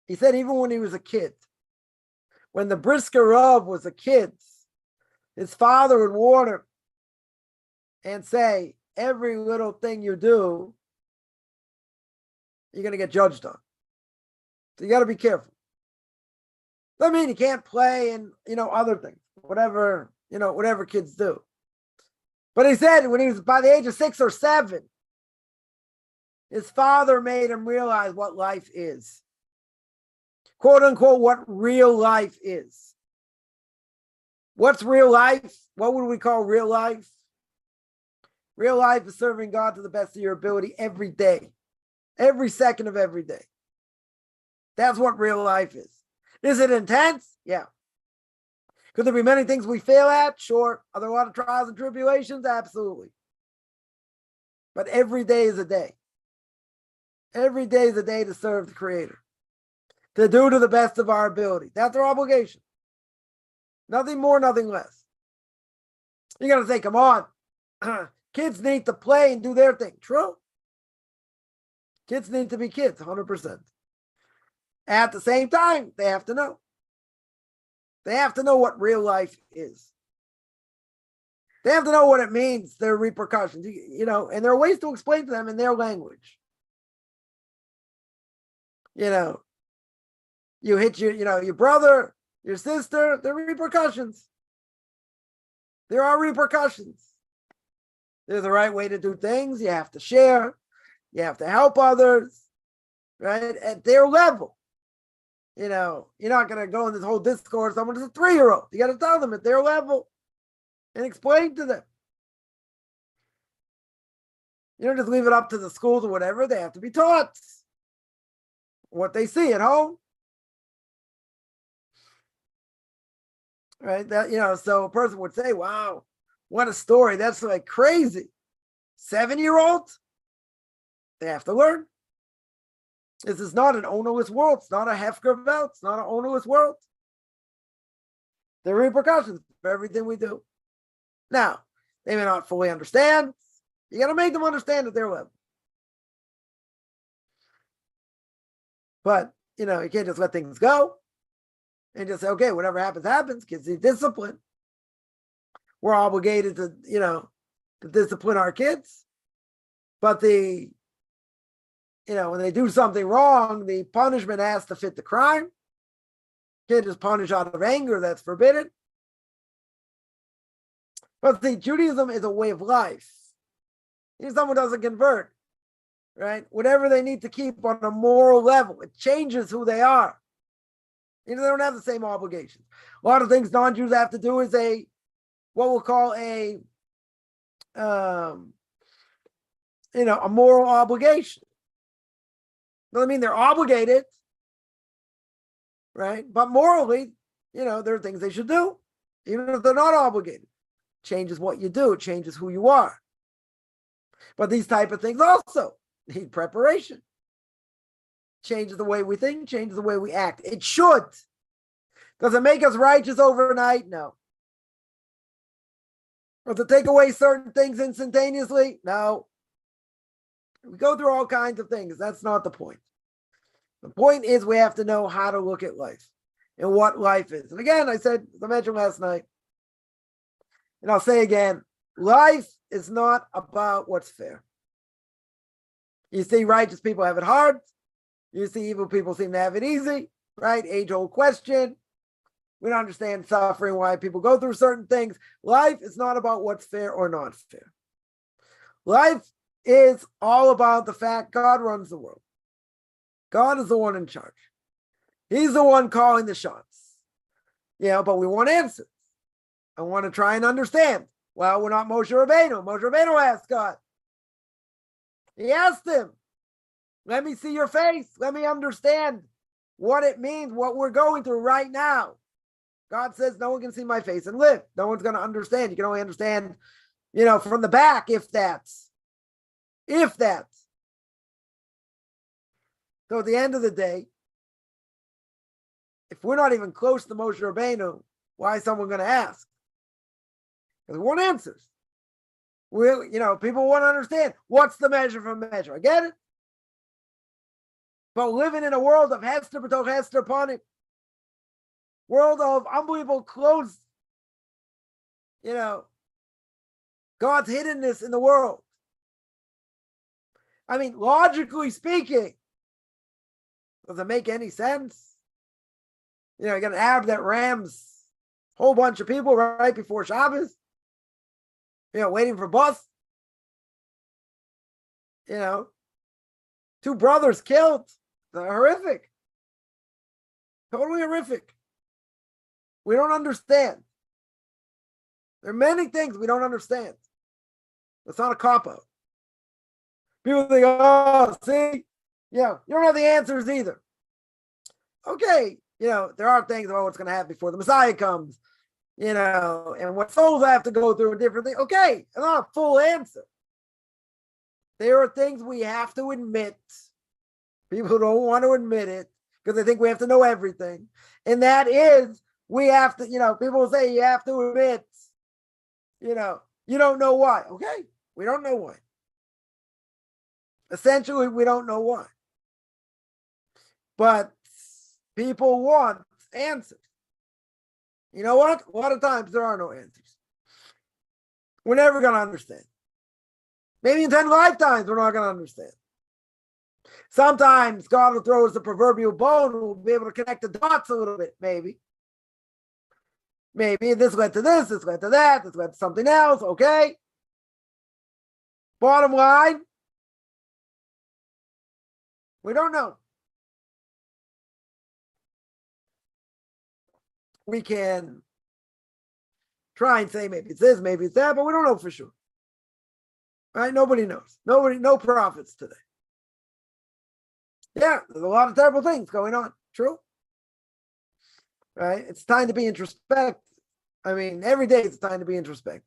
he said even when he was a kid, when the Brisker Rav was a kid, his father would warn him and say, every little thing you do, you're going to get judged on. So you got to be careful. I mean, you can't play and, other things, whatever kids do. But he said when he was by the age of 6 or 7, his father made him realize what life is. Quote unquote, what real life is. What's real life? What would we call real life? Real life is serving God to the best of your ability every day, every second of every day. That's what real life is. Is it intense? Yeah. Could there be many things we fail at? Sure. Are there a lot of trials and tribulations? Absolutely. But every day is a day. Every day is a day to serve the Creator, to do to the best of our ability. That's our obligation. Nothing more, nothing less. You got to say, come on. Kids need to play and do their thing. True. Kids need to be kids, 100%. At the same time, they have to know. They have to know what real life is. They have to know what it means, their repercussions, and there are ways to explain to them in their language. You hit your brother, your sister, there are repercussions. There are repercussions. There's the right way to do things. You have to share. You have to help others, right? At their level. You're not going to go in this whole discourse. Someone is a 3-year-old. You got to tell them at their level and explain to them. You don't just leave it up to the schools or whatever. They have to be taught what they see at home. Right? So a person would say, wow, what a story. That's like crazy. 7-year-olds, they have to learn. This is not an ownerless world. It's not a Hefker Welt. It's not an ownerless world. There are repercussions for everything we do. Now, they may not fully understand. You got to make them understand at their level. But, you can't just let things go and just say, okay, whatever happens, happens. Kids need discipline. We're obligated to, to discipline our kids. But when they do something wrong, the punishment has to fit the crime. Can't just punish out of anger. That's forbidden. But see, Judaism is a way of life. If someone doesn't convert, right? Whatever they need to keep on a moral level, it changes who they are. They don't have the same obligations. A lot of things non-Jews have to do is what we'll call a moral obligation. Doesn't mean they're obligated, right? But morally, there are things they should do, even if they're not obligated. Changes what you do. It changes who you are. But these type of things also need preparation. Changes the way we think, changes the way we act. It should. Does it make us righteous overnight? No. Or to take away certain things instantaneously? No. We go through all kinds of things. That's not the point. The point is we have to know how to look at life and what life is. And again, I mentioned last night, and I'll say again, life is not about what's fair. You see righteous people have it hard. You see evil people seem to have it easy, right? Age-old question. We don't understand suffering, why people go through certain things. Life is not about what's fair or not fair. Life is all about the fact God runs the world. God is the one in charge. He's the one calling the shots. But we want answers. I want to try and understand. Well, we're not Moshe Rabbeinu. Moshe Rabbeinu asked God. He asked him, let me see your face. Let me understand what it means, what we're going through right now. God says no one can see my face and live. No one's going to understand. You can only understand, from the back, if that's. So at the end of the day, if we're not even close to Moshe Rabbeinu, why is someone going to ask? Because we want answers. People want to understand what's the measure for measure. I get it. But living in a world of Hester b'toch Hester Panim, world of unbelievable close, God's hiddenness in the world. I mean, logically speaking, does it make any sense? You got an Arab that rams a whole bunch of people right before Shabbos, waiting for bus. 2 brothers killed. They're horrific. Totally horrific. We don't understand. There are many things we don't understand. It's not a cop-out. People think, oh, see, you don't have the answers either. Okay, there are things about what's going to happen before the Messiah comes, and what souls have to go through and different things. Okay, it's not a full answer. There are things we have to admit. People don't want to admit it because they think we have to know everything. And that is, we have to, people say you have to admit, you don't know why. Okay, we don't know why. Essentially, we don't know why. But people want answers. You know what? A lot of times there are no answers. We're never going to understand. Maybe in 10 lifetimes we're not going to understand. Sometimes God will throw us a proverbial bone and we'll be able to connect the dots a little bit, maybe. Maybe this led to this led to that, this led to something else, okay? Bottom line, we don't know. We can try and say maybe it's this, maybe it's that, but we don't know for sure. Right? Nobody knows. No prophets today. Yeah, there's a lot of terrible things going on. True. Right? It's time to be introspective. I mean, every day it's time to be introspective.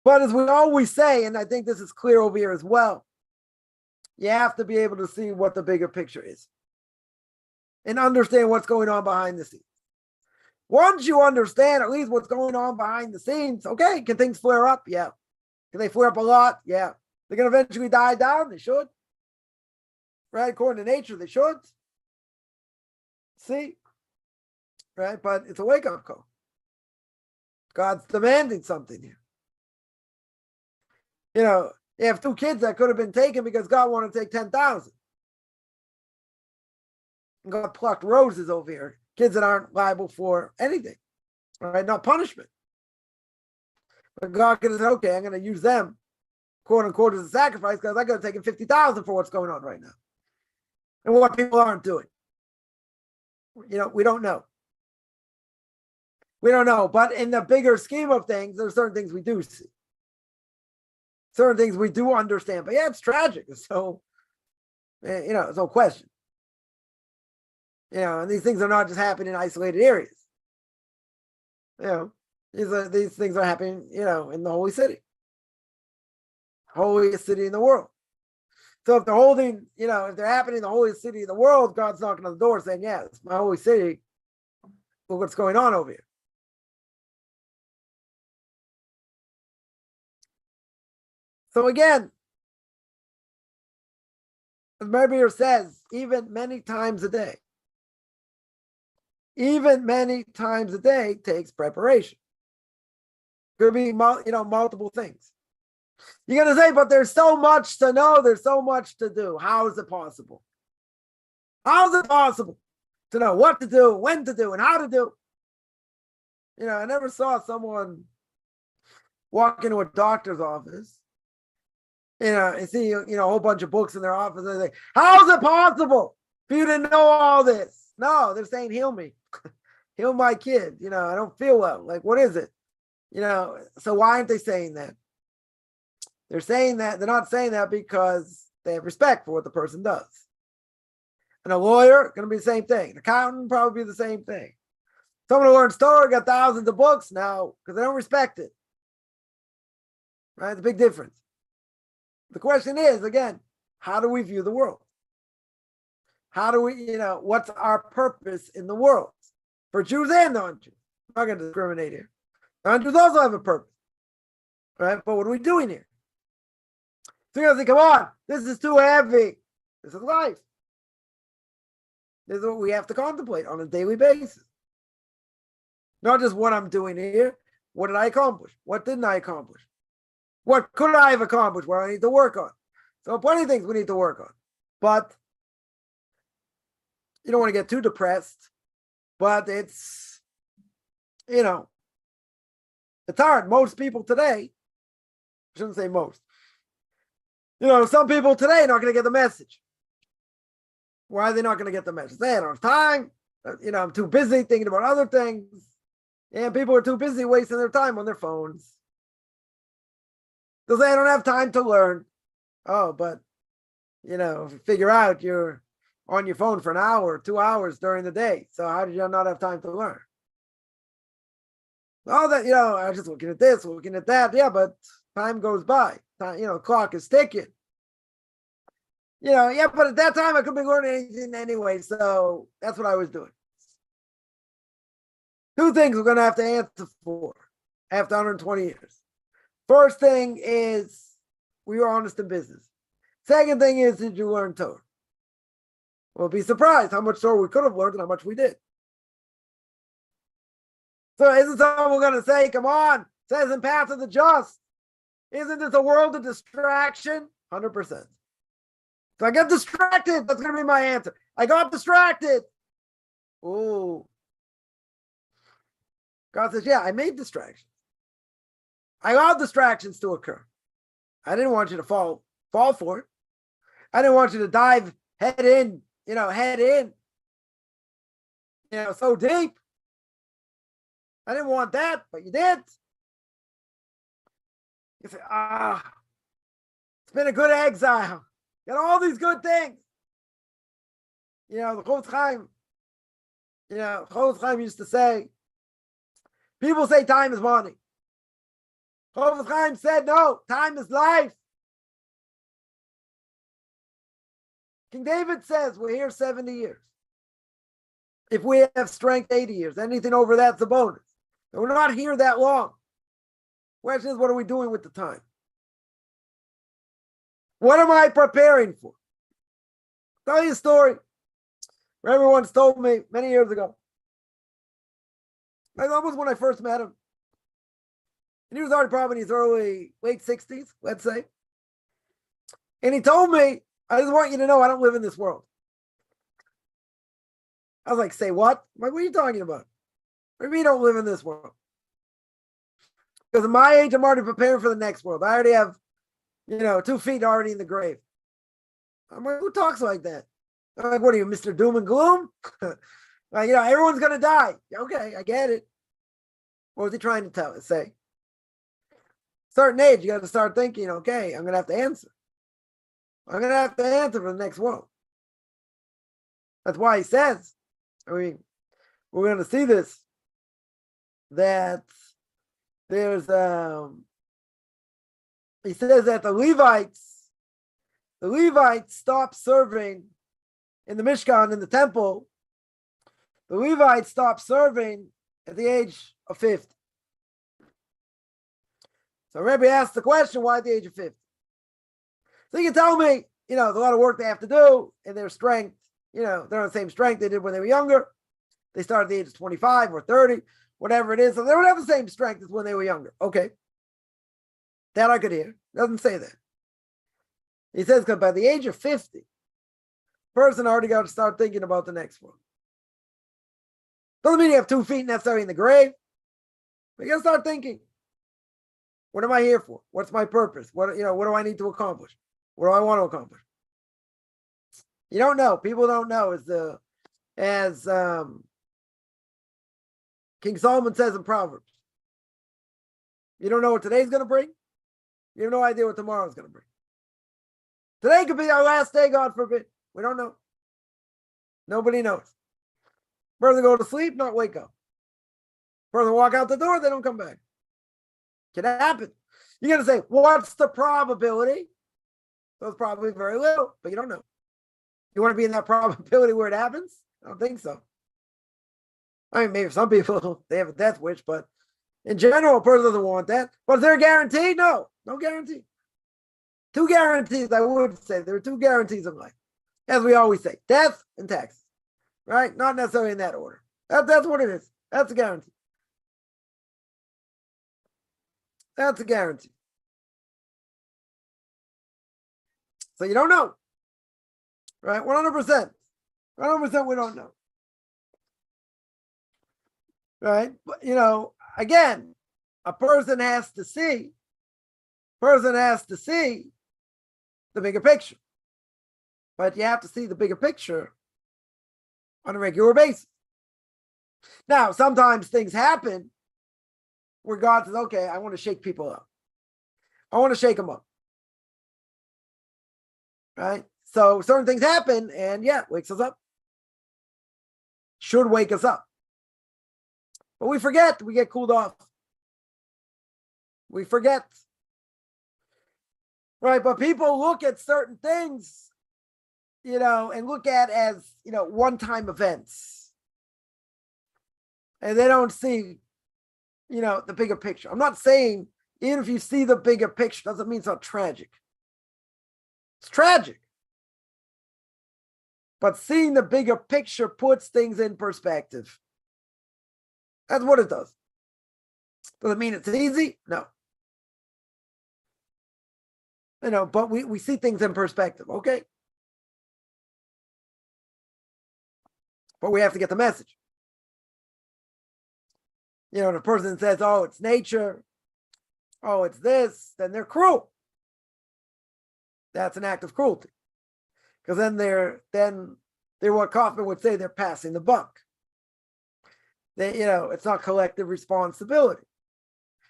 But as we always say, and I think this is clear over here as well, you have to be able to see what the bigger picture is and understand what's going on behind the scenes. Once you understand at least what's going on behind the scenes, okay, can things flare up? Yeah. Can they flare up a lot? Yeah. They're going to eventually die down? They should. Right? According to nature, they should. See? Right? But it's a wake-up call. God's demanding something here. You have 2 kids that could have been taken because God wanted to take 10,000. God plucked roses over here. Kids that aren't liable for anything. Right? Not punishment. But God could have said, okay, I'm going to use them, quote unquote, as a sacrifice because I could have taken 50,000 for what's going on right now. And what people aren't doing. We don't know. We don't know. But in the bigger scheme of things, there's certain things we do see. Certain things we do understand. But yeah, it's tragic. So, there's no question. And these things are not just happening in isolated areas. These things are happening, in the holy city. Holiest city in the world. So if they're holding, if they're happening in the holiest city in the world, God's knocking on the door saying, yeah, it's my holy city. Look what's going on over here. So again, as Meir says, even many times a day takes preparation. Could be, multiple things. You're going to say, but there's so much to know. There's so much to do. How is it possible? How is it possible to know what to do, when to do, and how to do? I never saw someone walk into a doctor's office, and see, a whole bunch of books in their office. And they say, how is it possible for you to know all this? No, they're saying, heal me. Heal my kid. I don't feel well. Like, what is it? So why aren't they saying that? They're saying that, they're not saying that because they have respect for what the person does. And a lawyer, going to be the same thing. An accountant, probably be the same thing. Someone who learns Torah, got thousands of books now, because they don't respect it. Right? It's a big difference. The question is, again, how do we view the world? How do we, what's our purpose in the world? For Jews and non-Jews. I'm not going to discriminate here. Non-Jews also have a purpose. Right? But what are we doing here? So you're going to say, come on, this is too heavy. This is life. This is what we have to contemplate on a daily basis. Not just what I'm doing here. What did I accomplish? What didn't I accomplish? What could I have accomplished? What I need to work on? So plenty of things we need to work on. But you don't want to get too depressed. But it's, it's hard. Most people today, I shouldn't say most. Some people today are not going to get the message. Why are they not going to get the message? They don't have time. I'm too busy thinking about other things. And people are too busy wasting their time on their phones. Because they don't have time to learn. Oh, but, figure out you're on your phone for an hour, 2 hours during the day. So how did you not have time to learn? Oh, that, I was just looking at this, looking at that. Yeah, but time goes by. Time, clock is ticking. But at that time I couldn't be learning anything anyway. So that's what I was doing. Two things we're going to have to answer for after 120 years. First thing is, we were honest in business. Second thing is, did you learn Torah? We'll be surprised how much Torah we could have learned and how much we did. So isn't someone going to say, come on, says in Path of the Just, isn't this a world of distraction? 100%. So I get distracted. That's going to be my answer. I got distracted. Ooh. God says, yeah, I made distractions. I allowed distractions to occur. I didn't want you to fall for it. I didn't want you to dive head in, so deep. I didn't want that, but you did. You say, it's been a good exile. Got all these good things. The Chofetz Chaim used to say, people say time is money. Chofetz Chaim said, no, time is life. King David says, we're here 70 years. If we have strength, 80 years. Anything over that's a bonus. And we're not here that long. Question is, what are we doing with the time? What am I preparing for? I'll tell you a story. Remember once told me many years ago. That was when I first met him. And he was already probably in his late 60s, let's say. And he told me, I just want you to know I don't live in this world. I was like, say what? I'm like, what are you talking about? What do you mean you don't live in this world? Because at my age, I'm already preparing for the next world. I already have, 2 feet already in the grave. I'm like, who talks like that? I'm like, what are you, Mr. Doom and Gloom? Like, everyone's going to die. Okay, I get it. What was he trying to say? Certain age, you got to start thinking, okay, I'm going to have to answer. I'm going to have to answer for the next world. That's why he says, we're going to see this, that there's, he says that the Levites stopped serving in the Mishkan, in the temple. The Levites stopped serving at the age of 50. So Rebbe asked the question, why at the age of 50? So you can tell me, there's a lot of work they have to do, and their strength, they're on the same strength they did when they were younger. They started at the age of 25 or 30, whatever it is. So they don't have the same strength as when they were younger. Okay. That I could hear. Doesn't say that. He says, because by the age of 50, person already got to start thinking about the next one. Doesn't mean you have 2 feet necessarily in the grave. But you got to start thinking. What am I here for? What's my purpose? What do I need to accomplish? What do I want to accomplish? You don't know. People don't know. As King Solomon says in Proverbs, you don't know what today's going to bring. You have no idea what tomorrow is going to bring. Today could be our last day, God forbid. We don't know. Nobody knows. Person go to sleep, not wake up. Person walk out the door, they don't come back. Can happen. You're going to say, what's the probability? So it's probably very little, but you don't know. You want to be in that probability where it happens? I don't think so. I mean, maybe some people, they have a death wish, but in general, a person doesn't want that. But is there a guarantee? No guarantee. Two guarantees, I would say. There are two guarantees in life. As we always say, death and taxes. Right? Not necessarily in that order. That's what it is. That's a guarantee. That's a guarantee. So you don't know. Right? 100%. 100% we don't know. Right? But, again, a person has to see the bigger picture. But you have to see the bigger picture on a regular basis. Now, sometimes things happen where God says, okay, I want to shake people up. I want to shake them up. Right? So certain things happen and wakes us up. Should wake us up. But we forget, we get cooled off. We forget. Right? But people look at certain things, and look at as, one-time events. And they don't see, the bigger picture. I'm not saying even if you see the bigger picture, doesn't mean it's not tragic. It's tragic. But seeing the bigger picture puts things in perspective. That's what it does. Does it mean it's easy? No. But we see things in perspective, okay? But we have to get the message. If a person says, oh, it's nature, oh, it's this, then they're cruel. That's an act of cruelty. Because then they're what Kaufman would say, they're passing the buck. It's not collective responsibility.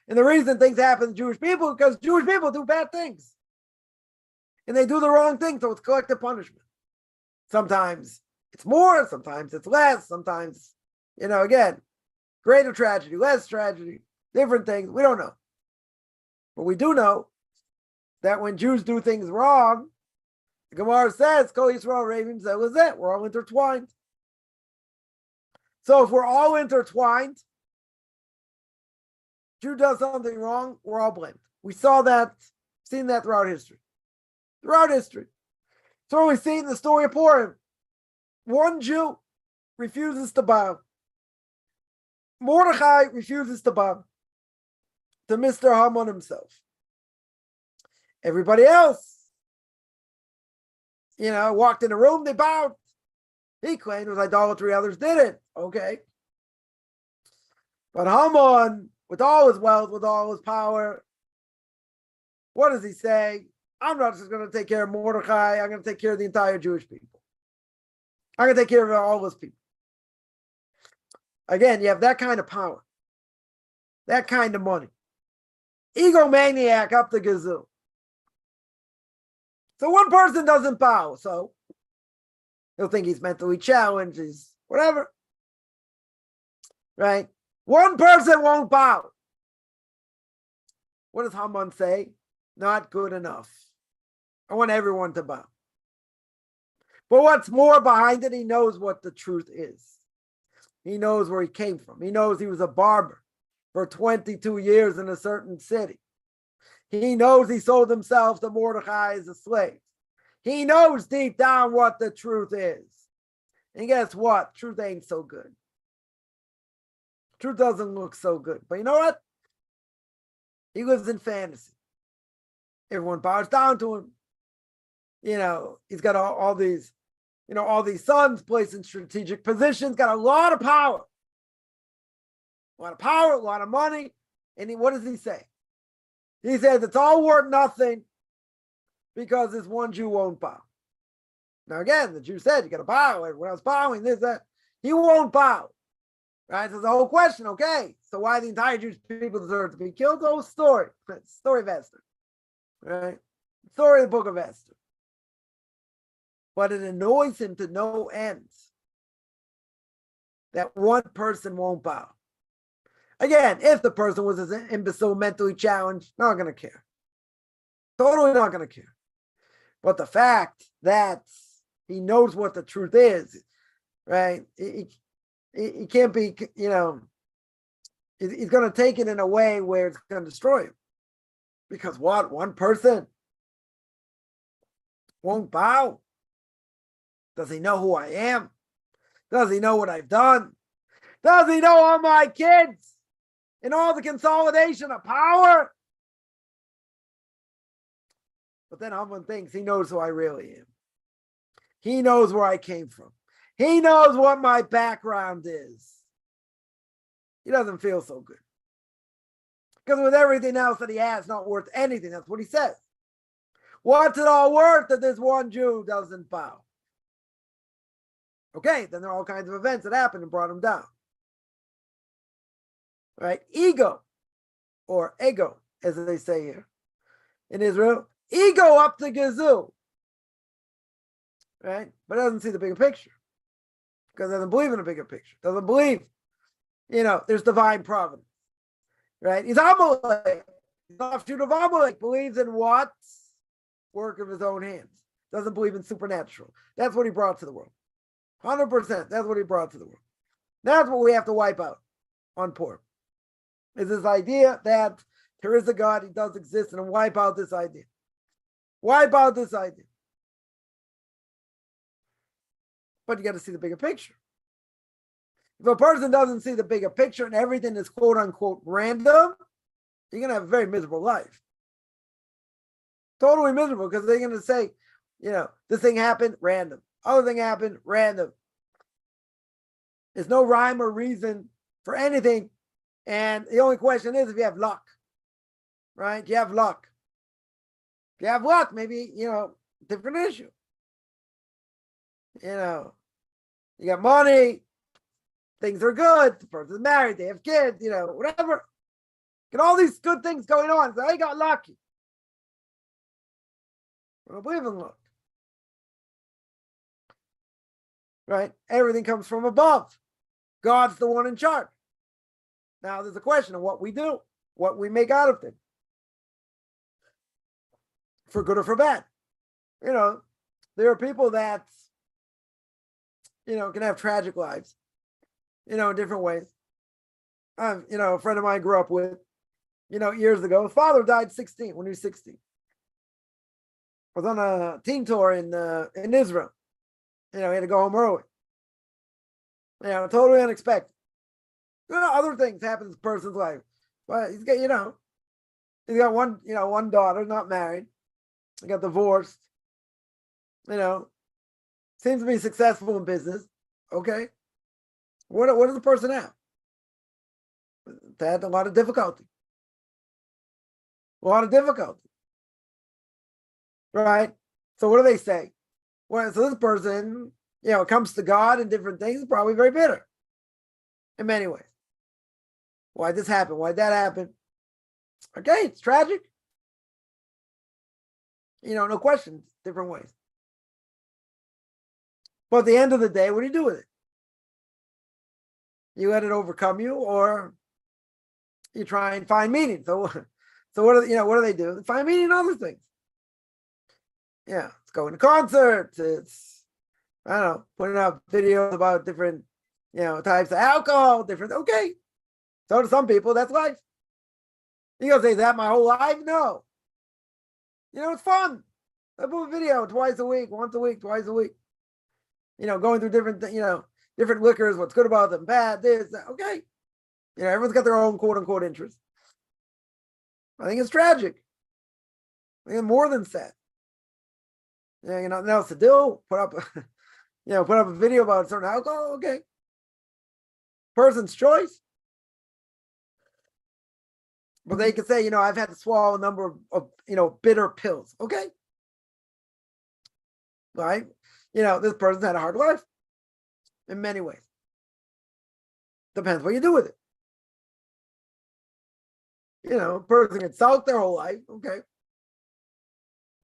And the reason things happen to Jewish people is because Jewish people do bad things. And they do the wrong thing, so it's collective punishment. Sometimes it's more, sometimes it's less, sometimes, again, greater tragedy, less tragedy, different things. We don't know. But we do know that when Jews do things wrong, the Gemara says, Kol Yisrael Ravim Zeh L'Zeh, we're all intertwined. So if we're all intertwined, Jew does something wrong, we're all blamed. We saw that, seen that throughout history. So we see in the story of Purim, one Jew refuses to bow. Mordechai refuses to bow to Mr. Haman himself. Everybody else, walked in the room, they bowed. He claimed it was idolatry, others didn't. Okay. But Haman, with all his wealth, with all his power, what does he say? I'm not just going to take care of Mordechai. I'm going to take care of the entire Jewish people. I'm going to take care of all those people. Again, you have that kind of power, that kind of money. Egomaniac up the gazoo. So one person doesn't bow, so he'll think he's mentally challenged, he's whatever. Right? One person won't bow. What does Haman say? Not good enough. I want everyone to bow. But what's more behind it, he knows what the truth is. He knows where he came from. He knows he was a barber for 22 years in a certain city. He knows he sold himself to Mordechai as a slave. He knows deep down what the truth is. And guess what? Truth ain't so good. Truth doesn't look so good. But you know what? He lives in fantasy. Everyone bows down to him. He's got all these, all these sons placed in strategic positions, got a lot of power. A lot of power, a lot of money. And what does he say? He says it's all worth nothing because this one Jew won't bow. Now again, the Jew said you got to bow. Everyone else bowing, this, that. He won't bow. Right? So the whole question, okay, so why the entire Jewish people deserve to be killed? The whole story. Story master. right? Story of the book of Esther. But it annoys him to no end that one person won't bow. Again, if the person was as imbecile, mentally challenged, not going to care. Totally not going to care. But the fact that he knows what the truth is, right? He can't be, he's going to take it in a way where it's going to destroy him. Because what? One person won't bow? Does he know who I am? Does he know what I've done? Does he know all my kids and all the consolidation of power? But then Haman thinks he knows who I really am. He knows where I came from. He knows what my background is. He doesn't feel so good. Because with everything else that he has, not worth anything. That's what he says. What's it all worth that this one Jew doesn't bow? Okay, then there are all kinds of events that happened and brought him down. Right? Ego, or ego, as they say here in Israel. Ego up to Gazoo. Right? But doesn't see the bigger picture. Because doesn't believe in a bigger picture. Doesn't believe, there's divine providence. Right? He's Amalek. He's offshoot of Amalek. Believes in what? Work of his own hands. Doesn't believe in supernatural. That's what he brought to the world. 100%. That's what he brought to the world. That's what we have to wipe out on Purim. Is this idea that there is a God, he does exist, and wipe out this idea. Wipe out this idea. But you got to see the bigger picture. If a person doesn't see the bigger picture and everything is quote unquote random, you're going to have a very miserable life. Totally miserable, because they're going to say, this thing happened, random. Other thing happened, random. There's no rhyme or reason for anything. And the only question is if you have luck. Right? You have luck. If you have luck, maybe, different issue. You got money, things are good, the person's married, they have kids, whatever. Got all these good things going on. So I got lucky. I don't believe in luck. Right? Everything comes from above. God's the one in charge. Now there's a question of what we do, what we make out of things. For good or for bad. There are people that, can have tragic lives, in different ways. A friend of mine grew up with, years ago. His father died when he was 16. Was on a team tour in Israel. He had to go home early. Totally unexpected. Other things happen in this person's life. But he's got one daughter, not married. He got divorced. Seems to be successful in business. Okay. What does the person have? They had a lot of difficulty. A lot of difficulty. Right? So what do they say? Well, so this person, comes to God and different things, probably very bitter. In many ways. Why'd this happen? Why'd that happen? Okay, it's tragic. No questions, different ways. But at the end of the day, what do you do with it? You let it overcome you, or you try and find meaning. So what do they do? Find meaning in other things. Yeah, it's going to concerts. It's, putting out videos about different, types of alcohol, different. Okay. So to some people, that's life. You gonna say, is that my whole life? No. It's fun. I put a video twice a week, once a week, twice a week. Going through different, different liquors, what's good about them, bad, this, that. Okay. Everyone's got their own quote unquote interests. I think it's tragic. I think it's more than sad. Nothing else to do. Put up, put up a video about certain alcohol. Okay. Person's choice. But they could say, I've had to swallow a number of bitter pills. Okay. Right? This person's had a hard life in many ways. Depends what you do with it. A person can sulk their whole life. Okay.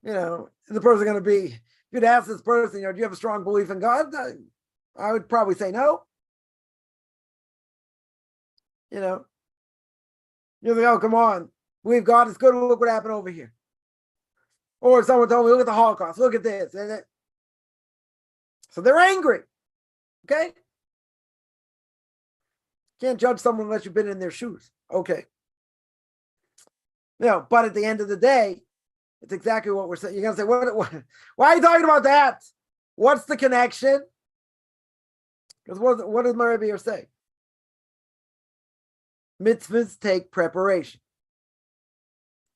the person going to be, if you'd ask this person, do you have a strong belief in God? I would probably say no. You're like, oh, come on. Believe God is good. Look what happened over here. Or someone told me, look at the Holocaust. Look at this. So they're angry. Okay? Can't judge someone unless you've been in their shoes. Okay. But at the end of the day, it's exactly what we're saying. You're going to say, what, why are you talking about that? What's the connection? Because what does my Rebbe here say? Mitzvahs take preparation.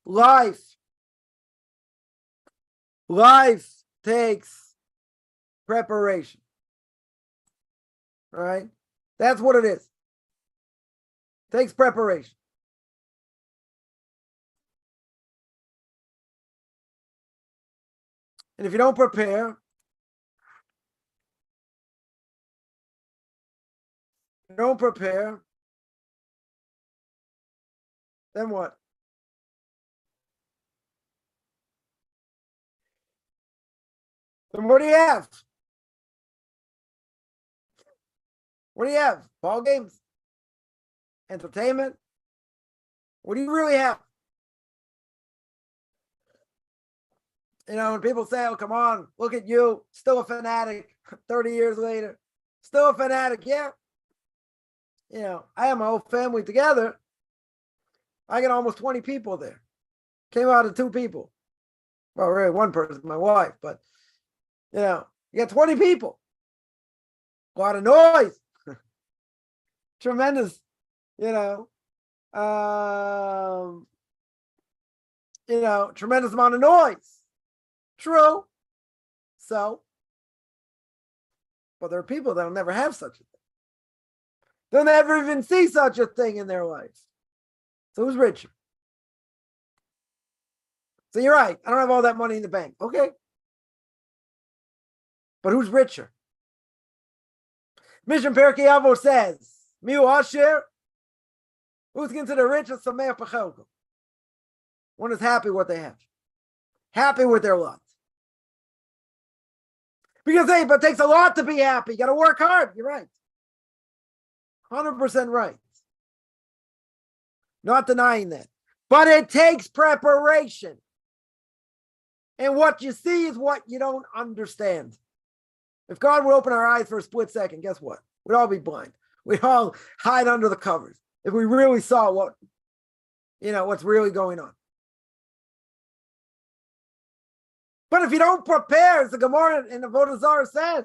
Life takes preparation. All right? That's what it is. Takes preparation. And if you don't prepare, then what? Then what do you have? What do you have? Ball games? Entertainment? What do you really have? When people say, oh, come on, look at you, still a fanatic 30 years later. Still a fanatic, yeah. I have my whole family together. I got almost 20 people there. Came out of 2 people. Well, really, one person, my wife, but, you got 20 people. A lot of noise. Tremendous, tremendous amount of noise. True. So, but there are people that'll never have such a thing. They'll never even see such a thing in their lives. So who's richer? So you're right. I don't have all that money in the bank. Okay. But who's richer? Mishnah Perkei Avos says, Miu Asher, who's considered rich as Sameach B'chelko? One is happy with what they have. Happy with their lot. Because but it takes a lot to be happy. You got to work hard. You're right. 100% right. Not denying that. But it takes preparation. And what you see is what you don't understand. If God would open our eyes for a split second, guess what? We'd all be blind. We'd all hide under the covers if we really saw what's really going on. But if you don't prepare, as the Gemara in the Avodah Zarah says,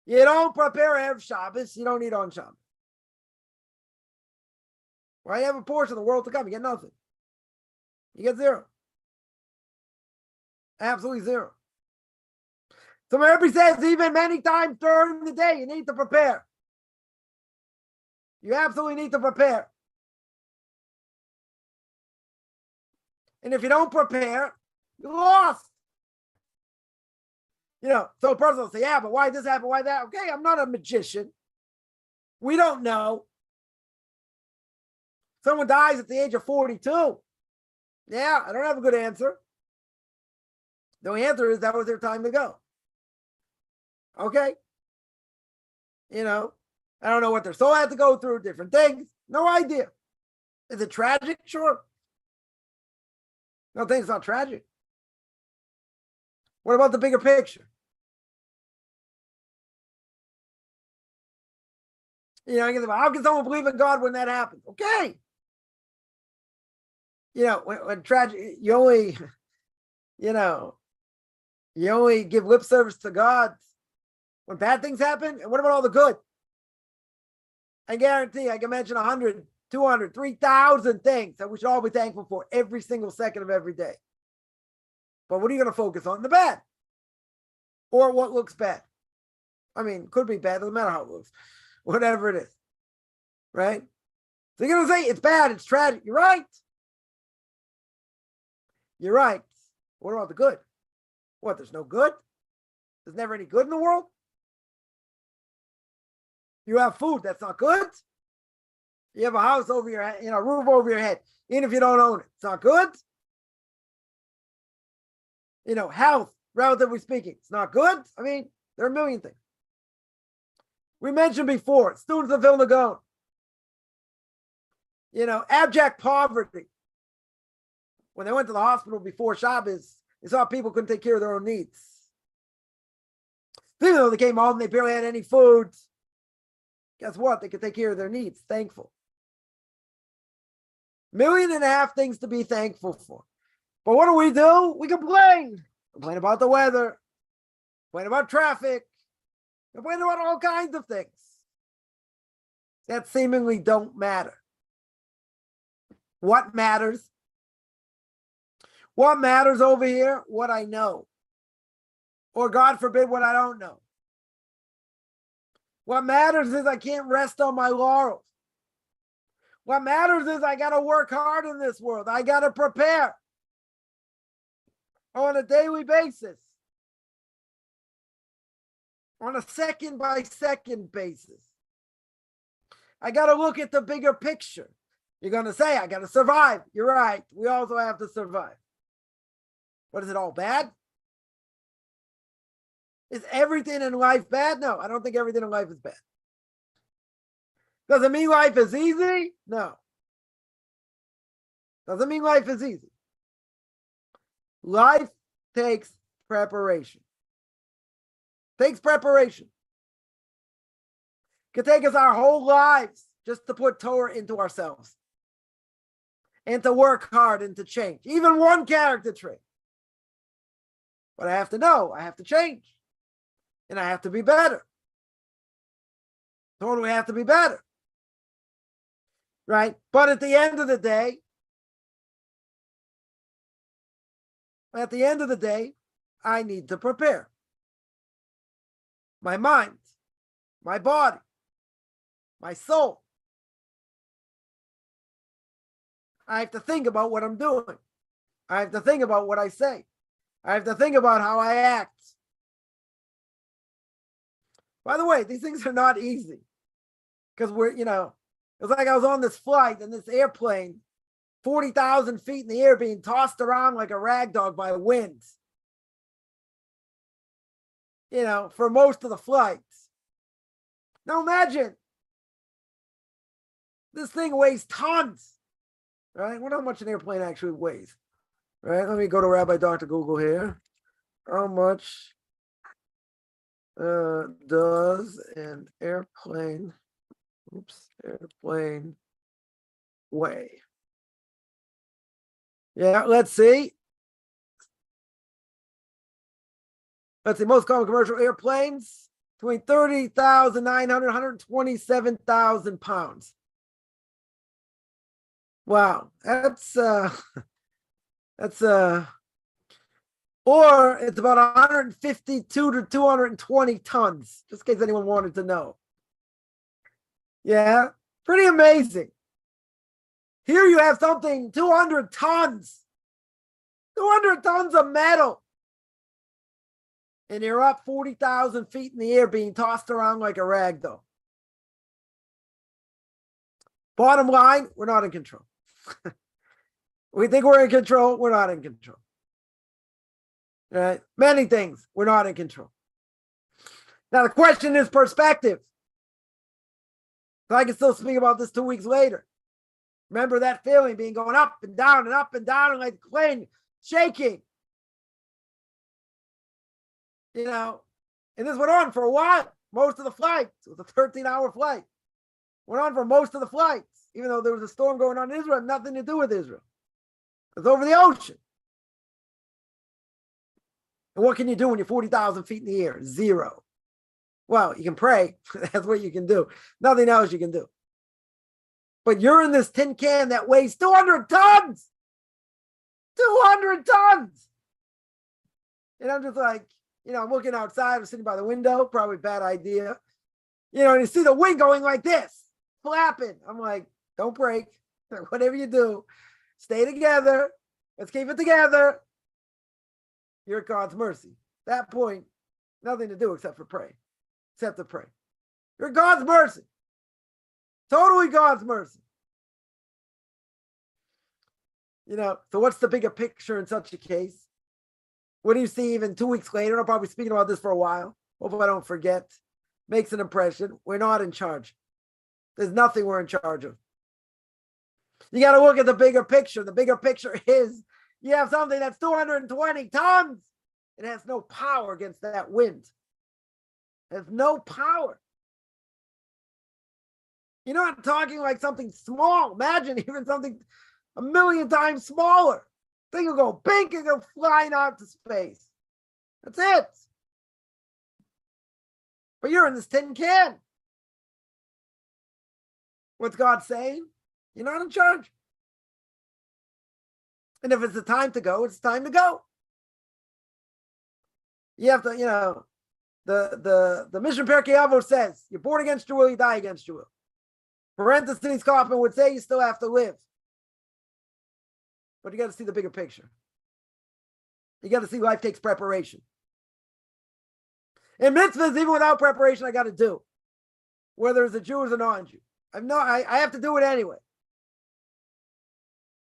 you don't prepare Erev Shabbos, you don't eat on Shabbos. Well, you have a portion of the world to come, you get nothing. You get 0. Absolutely 0. So Rebbe says, even many times during the day, you need to prepare. You absolutely need to prepare. And if you don't prepare, you're lost. So a person will say, yeah, but why this happen? Why that? Okay, I'm not a magician. We don't know. Someone dies at the age of 42. Yeah, I don't have a good answer. The only answer is that was their time to go. Okay. I don't know what their soul had to go through, different things. No idea. Is it tragic? Sure. No, I think it's not tragic. What about the bigger picture? How can someone believe in God when that happens? Okay. When tragic, you only give lip service to God when bad things happen. And what about all the good? I guarantee I can mention 100, 200, 3,000 things that we should all be thankful for every single second of every day. But what are you going to focus on? The bad. Or what looks bad. I mean, could be bad, doesn't matter how it looks. Whatever it is. Right? So you're going to say it's bad, it's tragic. You're right. You're right. What about the good? What, there's no good? There's never any good in the world? You have food, that's not good? You have a house over your head, a roof over your head, even if you don't own it. It's not good? health, relatively speaking. It's not good. I mean, there are a million things. We mentioned before, students of Vilna Gaon, abject poverty. When they went to the hospital before Shabbos, they saw people couldn't take care of their own needs. Even though they came home, they barely had any food. Guess what? They could take care of their needs. Thankful. 1.5 million things to be thankful for. But what do? We complain. Complain about the weather. Complain about traffic. Complain about all kinds of things that seemingly don't matter. What matters? What matters over here? What I know. Or God forbid, what I don't know. What matters is I can't rest on my laurels. What matters is I got to work hard in this world. I got to prepare on a daily basis, on a second by second basis. I got to look at the bigger picture. You're going to say, I got to survive. You're right. We also have to survive. What, is it all bad? Is everything in life bad? No, I don't think everything in life is bad. Does it mean life is easy? No. Doesn't mean life is easy. Life takes preparation. Takes preparation. It could take us our whole lives just to put Torah into ourselves and to work hard and to change. Even one character trait. But I have to know, I have to change. And I have to be better. Totally have to be better. Right? But at the end of the day, I need to prepare. My mind, my body, my soul. I have to think about what I'm doing. I have to think about what I say. I have to think about how I act. By the way, these things are not easy because it's like I was on this flight in this airplane, 40,000 feet in the air being tossed around like a rag dog by winds, for most of the flights. Now imagine this thing weighs tons, right? I wonder how much an airplane actually weighs, right? Let me go to Rabbi Dr. Google here. How much does an airplane weigh? Yeah, let's see. Most common commercial airplanes, between 30,900, 127,000 pounds. Wow, or it's about 152 to 220 tons, just in case anyone wanted to know. Yeah, pretty amazing. Here you have something, 200 tons. 200 tons of metal. And you're up 40,000 feet in the air being tossed around like a rag doll. Bottom line, we're not in control. We think we're in control, we're not in control. Right? Many things, we're not in control. Now the question is perspective. So I can still speak about this 2 weeks later. Remember that feeling being going up and down and like the plane shaking. And this went on for a while. Most of the flights. It was a 13-hour flight. Went on for most of the flights. Even though there was a storm going on in Israel, nothing to do with Israel. It was over the ocean. And what can you do when you're 40,000 feet in the air? Zero. Well, you can pray. That's what you can do. Nothing else you can do. But you're in this tin can that weighs 200 tons. 200 tons. And I'm just like, I'm looking outside. I'm sitting by the window. Probably a bad idea. And you see the wind going like this, flapping. I'm like, don't break. Whatever you do, stay together. Let's keep it together. You're at God's mercy. At that point, nothing to do except for pray. Except to pray. You're God's mercy. Totally God's mercy. So what's the bigger picture in such a case? What do you see even 2 weeks later? I'm probably speaking about this for a while. Hopefully I don't forget. Makes an impression. We're not in charge. There's nothing we're in charge of. You got to look at the bigger picture. The bigger picture is you have something that's 220 tons. It has no power against that wind. It has no power. You're not talking like something small. Imagine even something 1,000,000 times smaller. Thing will go big and go flying out to space. That's it. But you're in this tin can. What's God saying? You're not in charge. And if it's the time to go, it's time to go. You have to, the Mission Pirkei Avos says, you're born against your will, you die against your will. Parentheses, Kaufman would say you still have to live. But you got to see the bigger picture. You got to see life takes preparation. In mitzvahs, even without preparation, I got to do. Whether it's a Jew or a non-Jew. I have to do it anyway.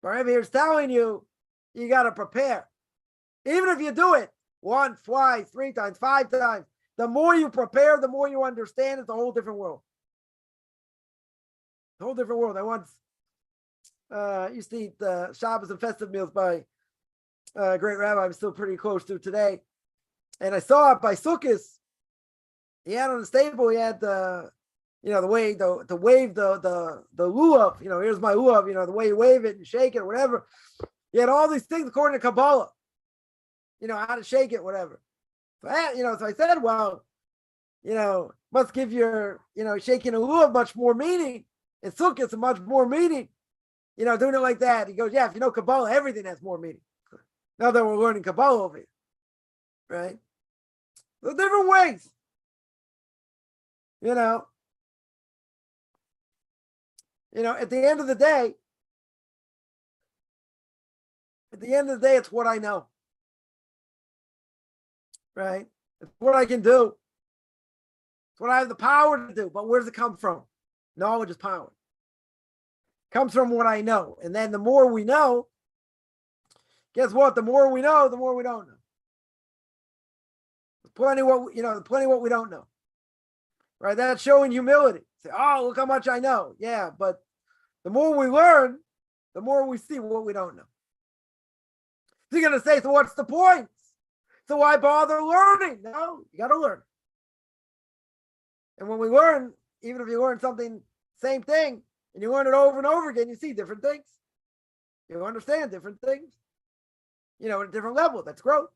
But Rabbi here's telling you, you got to prepare. Even if you do it once, twice, 3 times, 5 times, the more you prepare, the more you understand. It's a whole different world. A whole different world. I once used to eat Shabbos and festive meals by a great rabbi I'm still pretty close to today. And I saw it by Sukkot. He had on his table, he had the way to wave the lulav, here's my lulav, the way you wave it and shake it or whatever. He had all these things according to Kabbalah, how to shake it, whatever. So I said, well, must give your, shaking a lulav much more meaning. In Sukkot, it's much more meaning, doing it like that. He goes, yeah, if you know Kabbalah, everything has more meaning. Now that we're learning Kabbalah over here, right? So different ways, at the end of the day, it's what I know, right? It's what I can do. It's what I have the power to do. But where does it come from? Knowledge is power. It comes from what I know. And then the more we know, guess what? The more we know, the more we don't know. There's plenty what we don't know. Right? That's showing humility. Say, oh, look how much I know. Yeah, but the more we learn, the more we see what we don't know. So you're going to say, so what's the point? So why bother learning? No, you got to learn. And when we learn, even if you learn something, same thing, and you learn it over and over again, you see different things. You understand different things. At a different level. That's growth.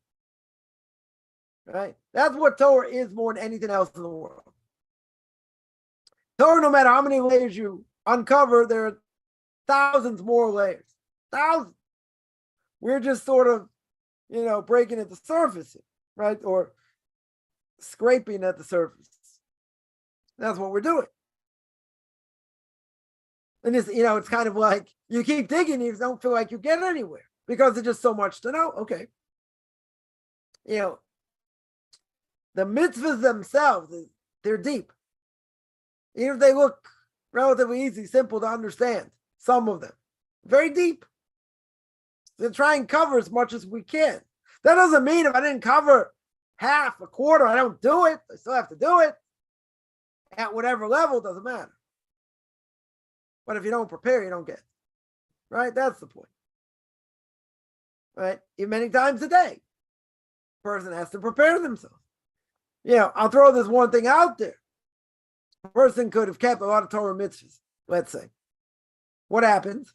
Right? That's what Torah is more than anything else in the world. Torah, no matter how many layers you uncover, there are thousands more layers. Thousands. We're just sort of, breaking at the surface, right? Or scraping at the surface. That's what we're doing. And it's kind of like you keep digging, you don't feel like you get anywhere because there's just so much to know. Okay. The mitzvahs themselves, they're deep. Even if they look relatively easy, simple to understand, some of them, very deep. So try and cover as much as we can. That doesn't mean if I didn't cover half, a quarter, I don't do it. I still have to do it. At whatever level, it doesn't matter. But if you don't prepare, you don't get it. Right? That's the point. Right? Even many times a day, a person has to prepare themselves. I'll throw this one thing out there. A person could have kept a lot of Torah mitzvahs, let's say. What happens?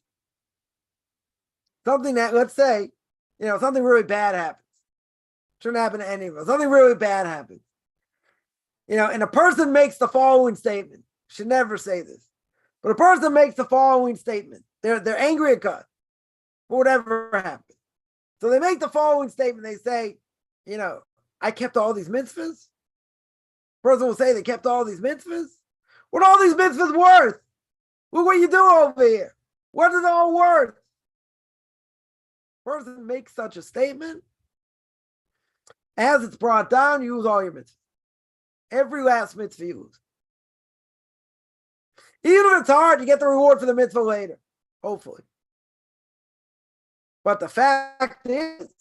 Something that, let's say, something really bad happens. Shouldn't happen to any of us. Something really bad happens. And a person makes the following statement. Should never say this. But a person makes the following statement. They're angry at God for whatever happened. So they make the following statement. They say, I kept all these mitzvahs. Person will say they kept all these mitzvahs. What are all these mitzvahs worth? Look what you do over here. What is it all worth? Person makes such a statement. As it's brought down, you lose all your mitzvahs. Every last mitzvah you lose. Even if it's hard, you get the reward for the mitzvah later. Hopefully. But the fact is,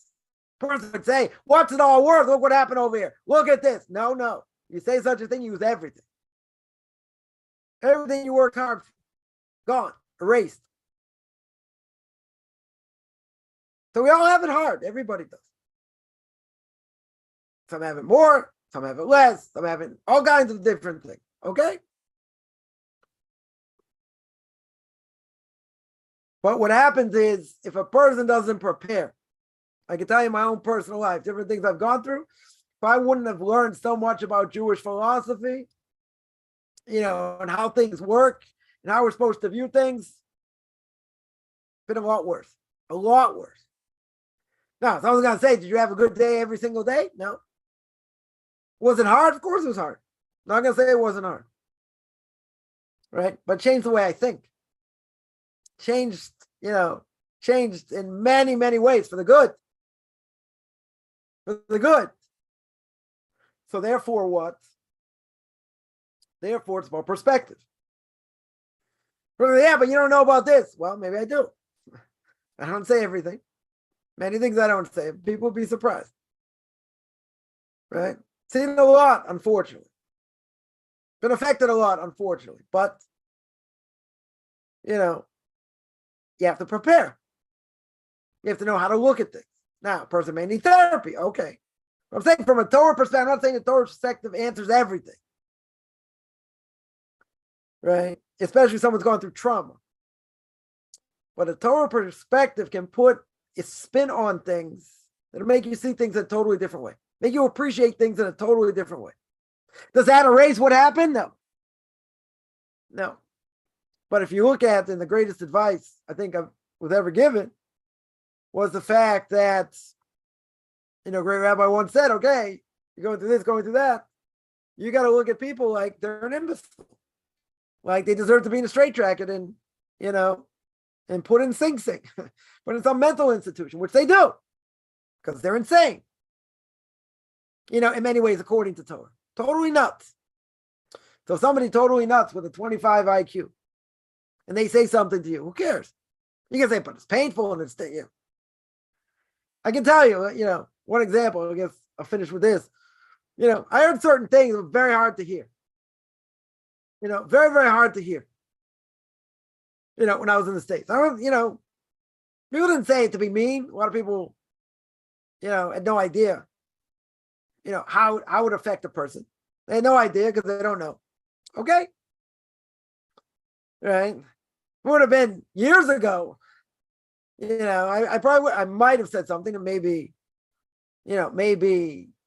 Person would say, what's it all worth? Look what happened over here. Look at this. No. You say such a thing, you use everything. Everything you worked hard for, gone, erased. So we all have it hard. Everybody does. Some have it more, some have it less, some have it all kinds of different things. Okay? But what happens is, if a person doesn't prepare, I can tell you my own personal life, different things I've gone through. If I wouldn't have learned so much about Jewish philosophy, and how things work and how we're supposed to view things, it's been a lot worse. A lot worse. Now, someone's going to say, did you have a good day every single day? No. Was it hard? Of course it was hard. I'm not going to say it wasn't hard. Right? But changed the way I think. Changed in many, many ways for the good. For the good. So therefore what? Therefore it's about perspective. Yeah, but you don't know about this. Well, maybe I do. I don't say everything. Many things I don't say. People will be surprised. Right? Seen a lot, unfortunately. Been affected a lot, unfortunately. But, you have to prepare. You have to know how to look at things. Now, a person may need therapy. Okay. I'm saying from a Torah perspective, I'm not saying the Torah perspective answers everything. Right? Especially if someone's going through trauma. But a Torah perspective can put a spin on things that'll make you see things in a totally different way. Make you appreciate things in a totally different way. Does that erase what happened? No. But if you look at, and the greatest advice I think I was ever given was the fact that, a great rabbi once said, okay, you're going through this, going through that. You got to look at people like they're an imbecile. Like they deserve to be in a straitjacket and, and put in Sing Sing, put in some mental institution, which they do, because they're insane. In many ways, according to Torah. Totally nuts. So somebody totally nuts with a 25 IQ, and they say something to you, who cares? You can say, but it's painful and it's, I can tell you, one example, I guess I'll finish with this. I heard certain things that were very hard to hear. Very, very hard to hear. When I was in the States. People didn't say it to be mean. A lot of people, had no idea, how it would affect a person. They had no idea because they don't know. Okay? Right? It would have been years ago. I might have said something and maybe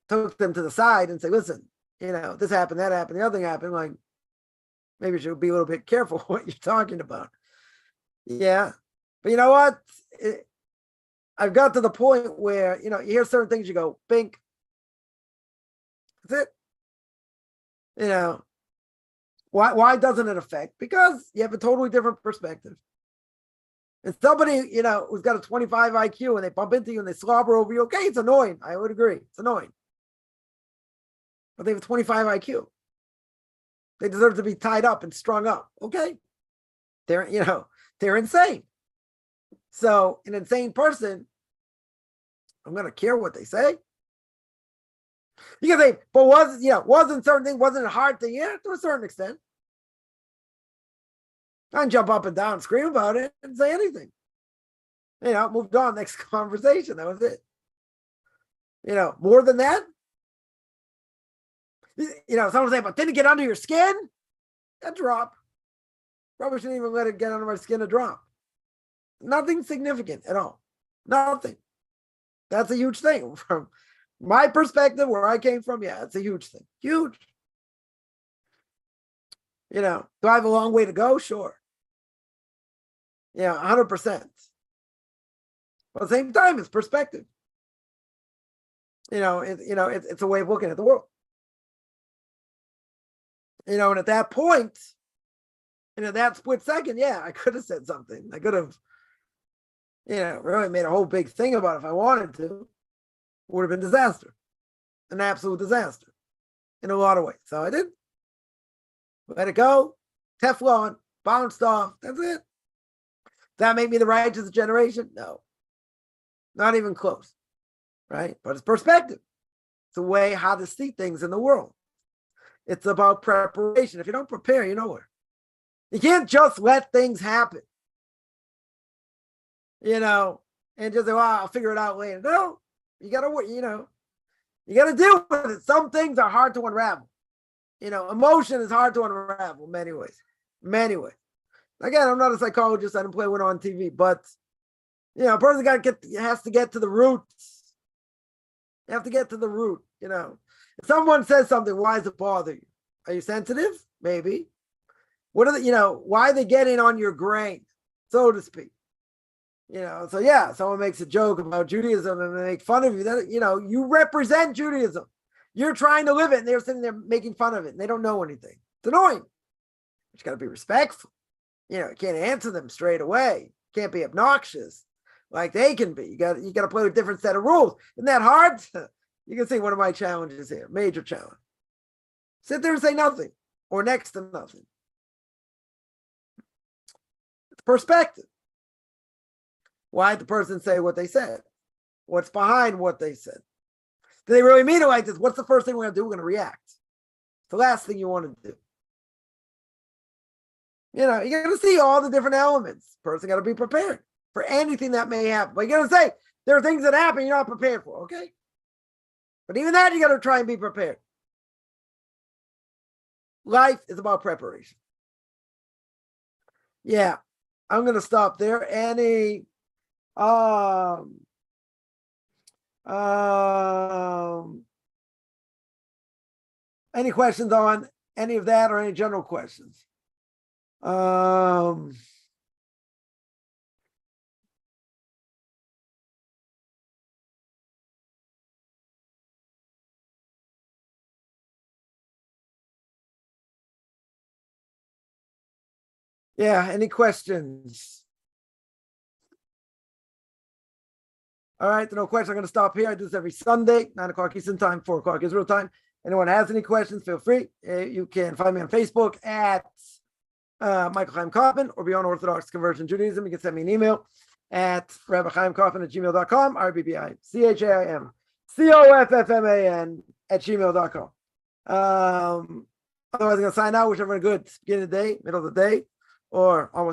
took them to the side and say, listen, this happened, that happened, the other thing happened. Like, maybe you should be a little bit careful what you're talking about. Yeah. But you know what? I've got to the point where, you hear certain things, you go, bink. That's it. Why doesn't it affect? Because you have a totally different perspective. And somebody, who's got a 25 IQ and they bump into you and they slobber over you, okay, it's annoying. I would agree. It's annoying. But they have a 25 IQ. They deserve to be tied up and strung up. Okay. They're insane. So an insane person, I'm going to care what they say. You can say, but wasn't certain things, wasn't it hard to hear to a certain extent? I can jump up and down, scream about it, and say anything. Moved on, next conversation. That was it. More than that, someone say, but didn't it get under your skin? A drop. Probably shouldn't even let it get under my skin a drop. Nothing significant at all. Nothing. That's a huge thing. From my perspective, where I came from, yeah, it's a huge thing. Huge. Do I have a long way to go? Sure. 100%. But at the same time, it's perspective. It's a way of looking at the world. And at that point, that split second, yeah, I could have said something. I could have, really made a whole big thing about it if I wanted to. It would have been disaster. An absolute disaster in a lot of ways. So I did. Let it go. Teflon, bounced off. That's it. Does that make me the righteous generation? No. Not even close. right? But it's perspective. It's a way how to see things in the world. It's about preparation. If you don't prepare, you're nowhere. You can't just let things happen, and just say, well, I'll figure it out later. No, you got to, you got to deal with it. Some things are hard to unravel. Emotion is hard to unravel in many ways. Again, I'm not a psychologist. I didn't play one on TV, but a person has to get to the roots. You have to get to the root. If someone says something, why does it bother you? Are you sensitive? Maybe. What are why are they getting on your grain, so to speak? So yeah, someone makes a joke about Judaism and they make fun of you. That you represent Judaism. You're trying to live it, and they're sitting there making fun of it, and they don't know anything. It's annoying. But you got to be respectful. You can't answer them straight away. You can't be obnoxious like they can be. You got to play with a different set of rules. Isn't that hard? You can see one of my challenges here, major challenge. Sit there and say nothing or next to nothing. It's perspective. Why did the person say what they said? What's behind what they said? Do they really mean it like this? What's the first thing we're going to do? We're going to react. It's the last thing you want to do. You're going to see all the different elements. Person got to be prepared for anything that may happen. But you're going to say, there are things that happen you're not prepared for. Okay. But even that, you got to try and be prepared. Life is about preparation. Yeah. I'm going to stop there. Any questions on any of that or any general questions? Yeah, any questions? All right, no questions. I'm going to stop here. I do this every Sunday, 9 o'clock Eastern time, 4 o'clock Israel time. Anyone has any questions, feel free. You can find me on Facebook at Michael Chaim Kaufman or Beyond Orthodox Conversion Judaism. You can send me an email at rabbichaimkaufman@gmail.com, RBBICHAIMCOFFMAN @gmail.com. Otherwise, I'm going to sign out. Wish everyone a good beginning of the day, middle of the day, or almost